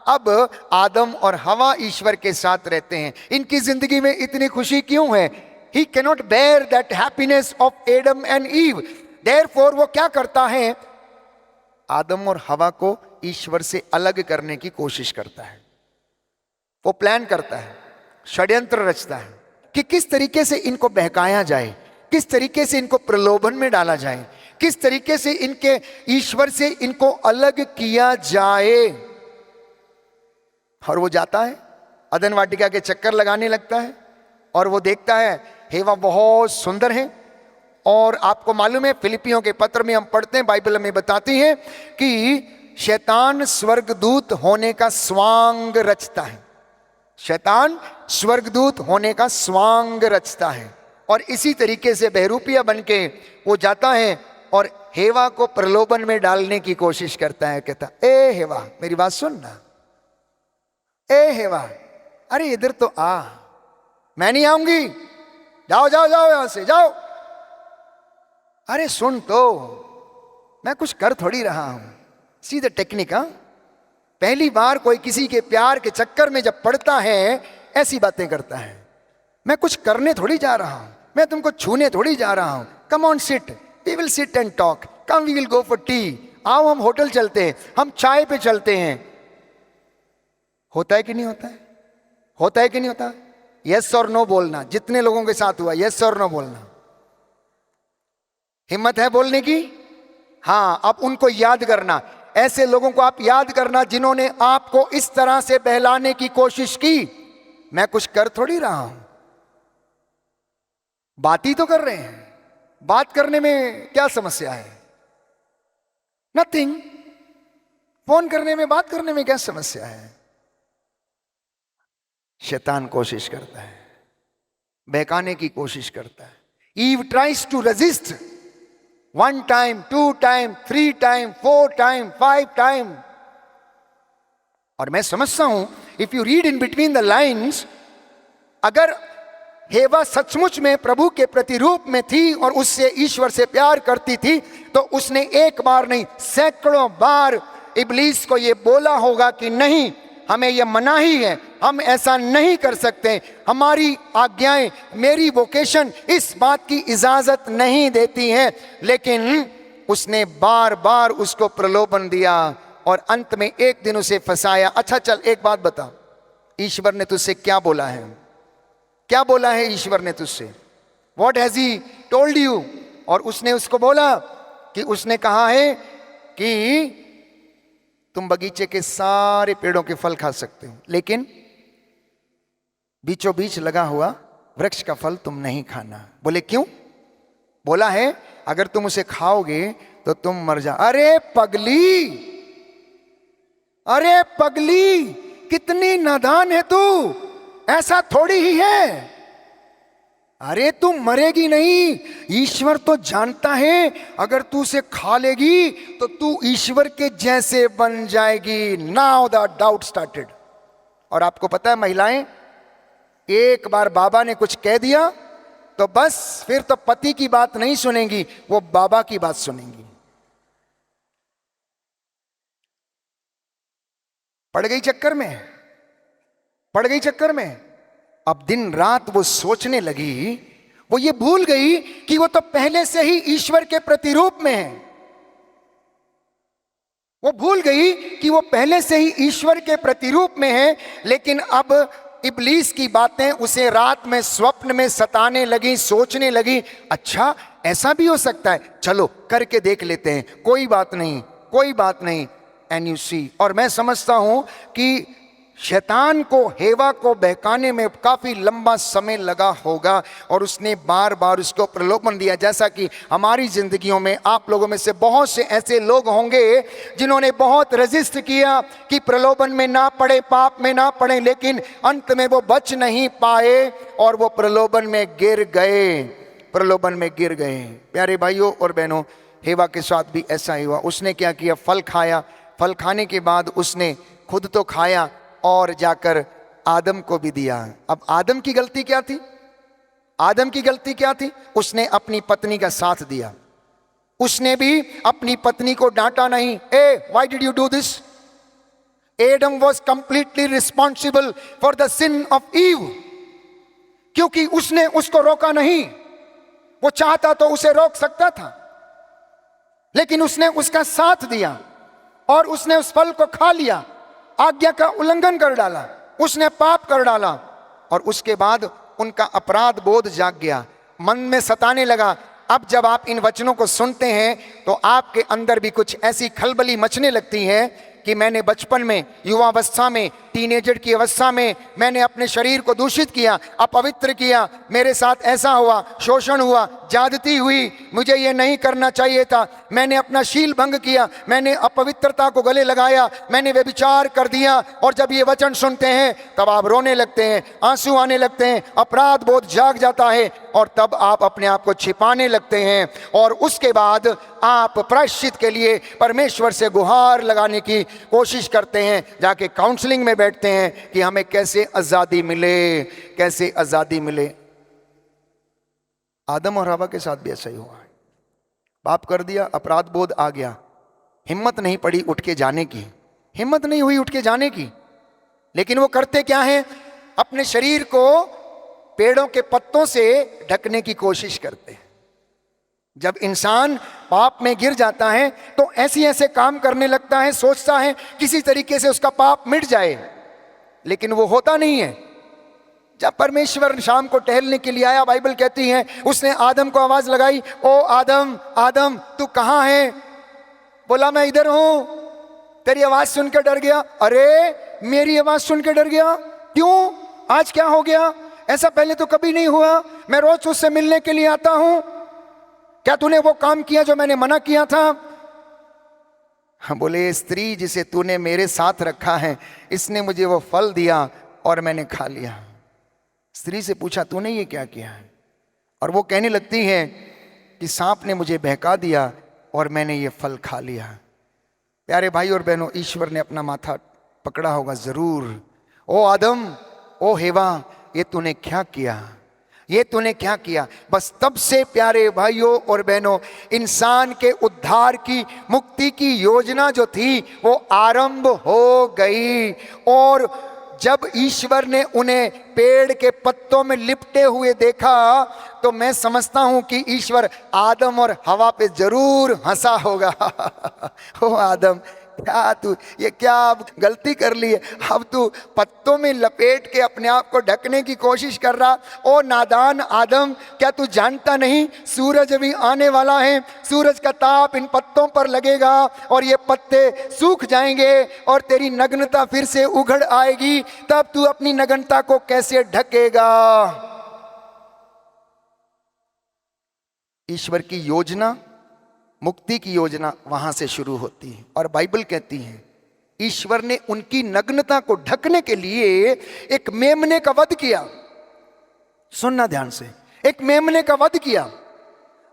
अब आदम और हवा ईश्वर के साथ रहते हैं। इनकी जिंदगी में इतनी खुशी क्यों है? He cannot bear that happiness of Adam and Eve. Therefore वो क्या करता है? आदम और हवा को ईश्वर से अलग करने की कोशिश करता है। वो प्लान करता है, षड्यंत्र रचता है कि किस तरीके से इनको बहकाया जाए, किस तरीके से इनको प्रलोभन में डाला जाए, किस तरीके से इनके ईश्वर से इनको अलग किया जाए। और वो जाता है, अदन वाटिका के चक्कर लगाने लगता है और वो देखता है हेवा बहुत सुंदर है। और आपको मालूम है, फिलिपियों के पत्र में हम पढ़ते हैं, बाइबल हमें बताती है कि शैतान स्वर्गदूत होने का स्वांग रचता है। शैतान स्वर्गदूत होने का स्वांग रचता है और इसी तरीके से बहरूपिया बनके वो जाता है और हेवा को प्रलोभन में डालने की कोशिश करता है। कहता, ए हेवा मेरी बात सुन ना, ए हेवा अरे इधर तो आ, मैं नहीं आऊंगी, जाओ जाओ जाओ यहां से जाओ। अरे सुन तो, मैं कुछ कर थोड़ी रहा हूं। See the technique. पहली बार कोई किसी के प्यार के चक्कर में जब पड़ता है ऐसी बातें करता है। मैं कुछ करने थोड़ी जा रहा हूं, मैं तुमको छूने थोड़ी जा रहा हूं। Come on sit, we will sit and talk, come we will go for tea, आओ हम होटल चलते हैं, हम चाय पे चलते हैं। होता है कि नहीं होता है? होता है कि नहीं होता? यस और नो बोलना। जितने लोगों के साथ हुआ यस और नो बोलना। हिम्मत है बोलने की? हाँ, अब उनको याद करना, ऐसे लोगों को आप याद करना जिन्होंने आपको इस तरह से बहलाने की कोशिश की। मैं कुछ कर थोड़ी रहा हूं, बात ही तो कर रहे हैं। बात करने में क्या समस्या है? नथिंग। फोन करने में, बात करने में क्या समस्या है? शैतान कोशिश करता है, बहकाने की कोशिश करता है। Eve tries to resist 1 time, 2 time, 3 time, 4 time, 5 time। और मैं समझता हूं, if you read in between the lines, अगर हेवा सचमुच में प्रभु के प्रतिरूप में थी और उससे ईश्वर से प्यार करती थी, तो उसने एक बार नहीं सैकड़ों बार इब्लीस को यह बोला होगा कि नहीं, हमें यह मनाही है, हम ऐसा नहीं कर सकते, हमारी आज्ञाएं, मेरी वोकेशन इस बात की इजाजत नहीं देती है। लेकिन उसने बार बार उसको प्रलोभन दिया और अंत में एक दिन उसे फंसाया। अच्छा चल एक बात बता, ईश्वर ने तुझसे क्या बोला है? क्या बोला है ईश्वर ने तुझसे? What has he told you? और उसने उसको बोला कि उसने कहा है कि तुम बगीचे के सारे पेड़ों के फल खा सकते हो, लेकिन बीचों बीच लगा हुआ वृक्ष का फल तुम नहीं खाना। बोले क्यों? बोला है अगर तुम उसे खाओगे तो तुम मर जा। अरे पगली, अरे पगली, कितनी नादान है तू, ऐसा थोड़ी ही है। अरे तू मरेगी नहीं, ईश्वर तो जानता है अगर तू उसे खा लेगी तो तू ईश्वर के जैसे बन जाएगी। Now the doubt started. और आपको पता है महिलाएं, एक बार बाबा ने कुछ कह दिया तो बस फिर तो पति की बात नहीं सुनेंगी, वो बाबा की बात सुनेंगी। पड़ गई चक्कर में, पड़ गई चक्कर में। अब दिन रात वो सोचने लगी, वो ये भूल गई कि वो तो पहले से ही ईश्वर के प्रतिरूप में है। वो भूल गई कि वो पहले से ही ईश्वर के प्रतिरूप में है, लेकिन अब इब्लीस की बातें उसे रात में स्वप्न में सताने लगी, सोचने लगी, अच्छा ऐसा भी हो सकता है, चलो करके देख लेते हैं, कोई बात नहीं, कोई बात नहीं। एंड यू सी, और मैं समझता हूं कि शैतान को, हेवा को बहकाने में काफी लंबा समय लगा होगा और उसने बार बार उसको प्रलोभन दिया। जैसा कि हमारी जिंदगियों में आप लोगों में से बहुत से ऐसे लोग होंगे जिन्होंने बहुत रेजिस्ट किया कि प्रलोभन में ना पड़े, पाप में ना पड़े, लेकिन अंत में वो बच नहीं पाए और वो प्रलोभन में गिर गए, प्रलोभन में गिर गए। प्यारे भाइयों और बहनों, हेवा के साथ भी ऐसा ही हुआ। उसने क्या किया, फल खाया। फल खाने के बाद उसने खुद तो खाया और जाकर आदम को भी दिया। अब आदम की गलती क्या थी? आदम की गलती क्या थी? उसने अपनी पत्नी का साथ दिया। उसने भी अपनी पत्नी को डांटा नहीं। ए, why did you do this? Adam was completely responsible for the sin of Eve, क्योंकि उसने उसको रोका नहीं। वो चाहता तो उसे रोक सकता था, लेकिन उसने उसका साथ दिया और उसने उस फल को खा लिया, आज्ञा का उल्लंघन कर डाला, उसने पाप कर डाला। और उसके बाद उनका अपराध बोध जाग गया, मन में सताने लगा। अब जब आप इन वचनों को सुनते हैं तो आपके अंदर भी कुछ ऐसी खलबली मचने लगती है कि मैंने बचपन में, युवावस्था में, टीनेजर की अवस्था में मैंने अपने शरीर को दूषित किया, अपवित्र किया, मेरे साथ ऐसा हुआ, शोषण हुआ, ज्यादती हुई, मुझे ये नहीं करना चाहिए था, मैंने अपना शील भंग किया, मैंने अपवित्रता को गले लगाया, मैंने व्यभिचार कर दिया। और जब ये वचन सुनते हैं तब आप रोने लगते हैं, आंसू आने लगते हैं, अपराध बोध जाग जाता है और तब आप अपने आप को छिपाने लगते हैं। और उसके बाद आप प्रायश्चित के लिए परमेश्वर से गुहार लगाने की कोशिश करते हैं, जाके काउंसलिंग में बैठते हैं कि हमें कैसे आजादी मिले, कैसे आजादी मिले। आदम और हवा के साथ भी ऐसा ही हुआ है। पाप कर दिया, अपराध बोध आ गया, हिम्मत नहीं पड़ी उठ के जाने की, हिम्मत नहीं हुई उठ के जाने की। लेकिन वो करते क्या हैं, अपने शरीर को पेड़ों के पत्तों से ढकने की कोशिश करते हैं। जब इंसान पाप में गिर जाता है तो ऐसे काम करने लगता है, सोचता है किसी तरीके से उसका पाप मिट जाए, लेकिन वो होता नहीं है। जब परमेश्वर शाम को टहलने के लिए आया, बाइबल कहती है उसने आदम को आवाज लगाई, ओ आदम, आदम तू कहां है? बोला मैं इधर हूं। तेरी आवाज सुन के डर गया। अरे मेरी आवाज सुन के डर गया? क्यों? आज क्या हो गया? ऐसा पहले तो कभी नहीं हुआ, मैं रोज उससे मिलने के लिए आता हूं। क्या तूने वो काम किया जो मैंने मना किया था? हाँ, बोले स्त्री जिसे तूने मेरे साथ रखा है, इसने मुझे वो फल दिया और मैंने खा लिया। स्त्री से पूछा तूने ये क्या किया है? और वो कहने लगती है कि सांप ने मुझे बहका दिया और मैंने ये फल खा लिया। प्यारे भाई और बहनों, ईश्वर ने अपना माथा पकड़ा होगा जरूर। ओ आदम, ओ हेवा, ये तूने क्या किया? ये तूने क्या किया? बस तब से प्यारे भाइयों और बहनों, इंसान के उद्धार की, मुक्ति की योजना जो थी वो आरंभ हो गई। और जब ईश्वर ने उन्हें पेड़ के पत्तों में लिपटे हुए देखा तो मैं समझता हूं कि ईश्वर आदम और हवा पे जरूर हंसा होगा। ओ आदम, क्या तू ये क्या गलती कर ली है? अब तू पत्तों में लपेट के अपने आप को ढकने की कोशिश कर रहा। ओ नादान आदम, क्या तू जानता नहीं सूरज अभी आने वाला है, सूरज का ताप इन पत्तों पर लगेगा और ये पत्ते सूख जाएंगे और तेरी नग्नता फिर से उघड़ आएगी, तब तू अपनी नग्नता को कैसे ढकेगा? ईश्वर की योजना, मुक्ति की योजना वहां से शुरू होती है। और बाइबल कहती है ईश्वर ने उनकी नग्नता को ढकने के लिए एक मेमने का वध किया। सुनना ध्यान से, एक मेमने का वध किया।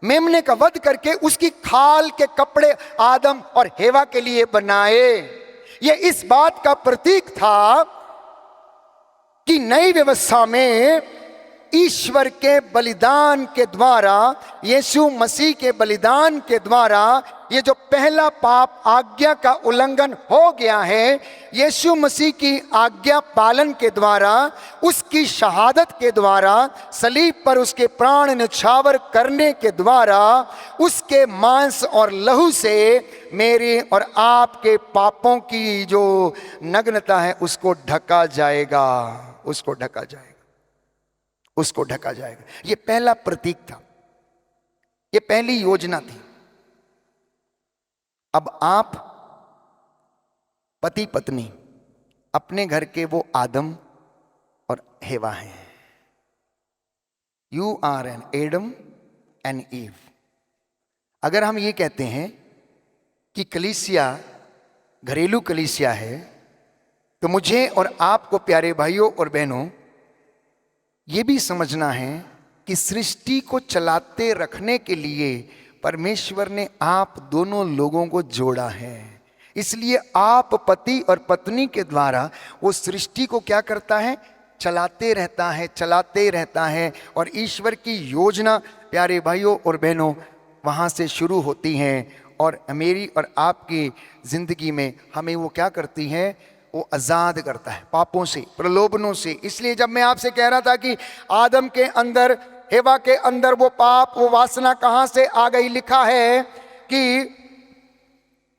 मेमने का वध करके उसकी खाल के कपड़े आदम और हेवा के लिए बनाए। यह इस बात का प्रतीक था कि नई व्यवस्था में ईश्वर के बलिदान के द्वारा, यीशु मसीह के बलिदान के द्वारा, ये जो पहला पाप आज्ञा का उल्लंघन हो गया है, यीशु मसीह की आज्ञा पालन के द्वारा, उसकी शहादत के द्वारा, सलीब पर उसके प्राण न्यौछावर करने के द्वारा, उसके मांस और लहू से मेरे और आपके पापों की जो नग्नता है उसको ढका जाएगा, उसको ढका जाएगा, उसको ढका जाएगा। ये पहला प्रतीक था, ये पहली योजना थी। अब आप पति पत्नी, अपने घर के वो आदम और हेवा हैं। You are an Adam and Eve. अगर हम ये कहते हैं कि कलीसिया घरेलू कलीसिया है, तो मुझे और आपको प्यारे भाइयों और बहनों ये भी समझना है कि सृष्टि को चलाते रखने के लिए परमेश्वर ने आप दोनों लोगों को जोड़ा है। इसलिए आप पति और पत्नी के द्वारा वो सृष्टि को क्या करता है, चलाते रहता है, चलाते रहता है। और ईश्वर की योजना प्यारे भाइयों और बहनों वहाँ से शुरू होती हैं और मेरी और आपकी जिंदगी में हमें वो क्या करती है, वो आज़ाद करता है पापों से, प्रलोभनों से। इसलिए जब मैं आपसे कह रहा था कि आदम के अंदर, हेवा के अंदर वो पाप, वो वासना कहाँ से आ गई, लिखा है कि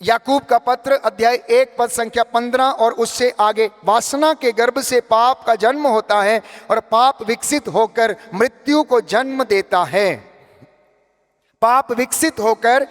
याकूब का पत्र अध्याय 1 पद संख्या 15 और उससे आगे, वासना के गर्भ से पाप का जन्म होता है और पाप विकसित होकर मृत्यु को जन्म देता है। पाप विकसित होकर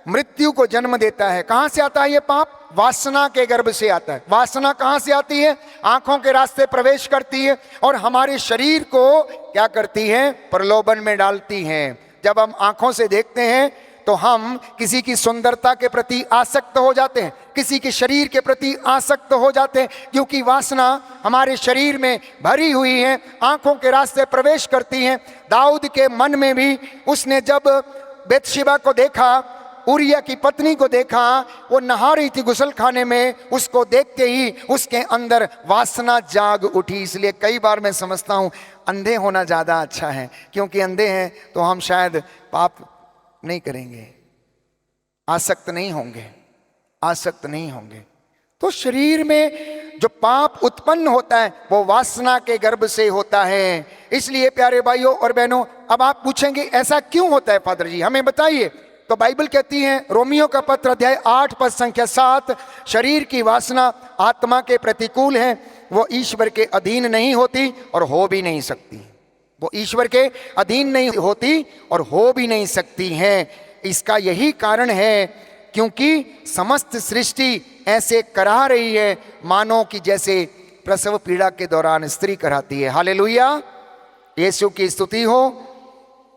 मृत्यु को जन्म देता है। कहां से आता है ये पाप? वासना के गर्भ से आता है। वासना कहां से आती है? आंखों के रास्ते प्रवेश करती है और हमारे शरीर को क्या करती है? प्रलोभन में डालती है। जब हम आंखों से देखते हैं तो हम किसी की सुंदरता के प्रति आसक्त हो जाते हैं, किसी के शरीर के प्रति आसक्त हो जाते हैं, क्योंकि वासना हमारे शरीर में भरी हुई है, आंखों के रास्ते प्रवेश करती हैं। दाऊद के मन में भी, उसने जब बेतशेबा को देखा, उरिया की पत्नी को देखा, वो नहा रही थी गुसल खाने में, उसको देखते ही उसके अंदर वासना जाग उठी। इसलिए कई बार मैं समझता हूँ अंधे होना ज़्यादा अच्छा है, क्योंकि अंधे हैं तो हम शायद पाप नहीं करेंगे, आसक्त नहीं होंगे, आसक्त नहीं होंगे। तो शरीर में जो पाप उत्पन्न होता है वो वासना के गर्भ से होता है। इसलिए प्यारे भाइयों और बहनों, अब आप पूछेंगे ऐसा क्यों होता है फादर जी, हमें बताइए। तो बाइबल कहती है, रोमियो का पत्र अध्याय 8 पद संख्या 7, शरीर की वासना आत्मा के प्रतिकूल है, वो ईश्वर के अधीन नहीं होती और हो भी नहीं सकती। वो ईश्वर के अधीन नहीं होती और हो भी नहीं सकती हैं। इसका यही कारण है क्योंकि समस्त सृष्टि ऐसे करा रही है मानो कि जैसे प्रसव पीड़ा के दौरान स्त्री कराती है। हालेलुया, यीशु की स्तुति हो।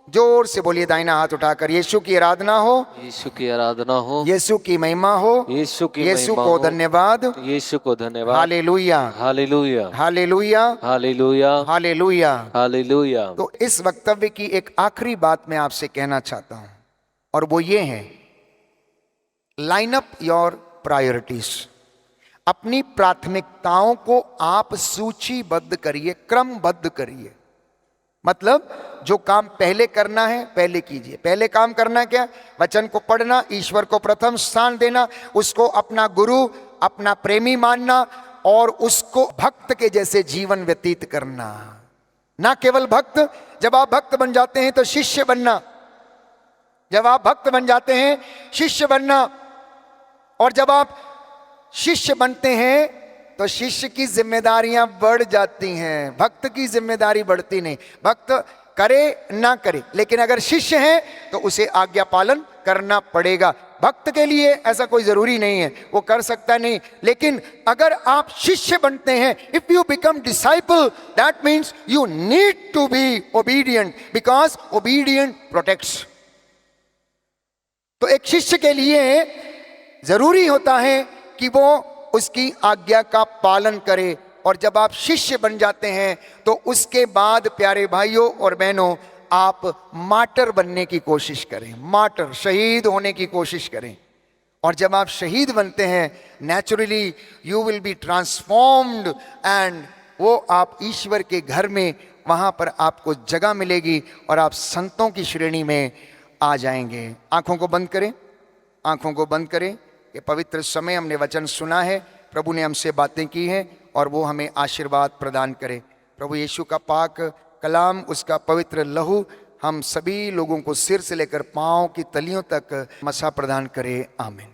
जोर से बोलिए दाहिना हाथ उठाकर, यीशु की आराधना हो,
यीशु की आराधना हो,
यीशु की महिमा हो,
यीशु की
यीशु
महिमा
को
हो,
धन्यवाद,
यीशु को धन्यवाद।
Hallelujah,
hallelujah,
hallelujah,
hallelujah,
hallelujah.
Hallelujah.
तो इस वक्तव्य की एक आखिरी बात मैं आपसे कहना चाहता हूं और वो ये है, लाइन अप योर प्रायोरिटीज। अपनी प्राथमिकताओं को आप सूचीबद्ध करिए, क्रमबद्ध करिए। मतलब जो काम पहले करना है पहले कीजिए। पहले काम करना क्या? वचन को पढ़ना, ईश्वर को प्रथम स्थान देना, उसको अपना गुरु, अपना प्रेमी मानना और उसको भक्त के जैसे जीवन व्यतीत करना। ना केवल भक्त, जब आप भक्त बन जाते हैं तो शिष्य बनना। जब आप भक्त बन जाते हैं शिष्य बनना, और जब आप शिष्य बनते हैं तो शिष्य की जिम्मेदारियां बढ़ जाती हैं, भक्त की जिम्मेदारी बढ़ती नहीं। भक्त करे ना करे, लेकिन अगर शिष्य है तो उसे आज्ञा पालन करना पड़ेगा। भक्त के लिए ऐसा कोई जरूरी नहीं है, वो कर सकता नहीं, लेकिन अगर आप शिष्य बनते हैं, if you become disciple, that means you need to be obedient, because obedient protects. तो एक शिष्य के लिए जरूरी होता है कि वो उसकी आज्ञा का पालन करे। और जब आप शिष्य बन जाते हैं तो उसके बाद प्यारे भाइयों और बहनों, आप मार्टर बनने की कोशिश करें, मार्टर, शहीद होने की कोशिश करें। और जब आप शहीद बनते हैं, naturally you will be transformed and वो आप ईश्वर के घर में, वहाँ पर आपको जगह मिलेगी और आप संतों की श्रेणी में आ जाएंगे। आंखों को बंद करें, आंखों को बंद करें। ये पवित्र समय हमने वचन सुना है, प्रभु ने हमसे बातें की हैं और वो हमें आशीर्वाद प्रदान करे। प्रभु यीशु का पाक कलाम, उसका पवित्र लहू हम सभी लोगों को सिर से लेकर पांव की तलियों तक मसा प्रदान करे। आमीन।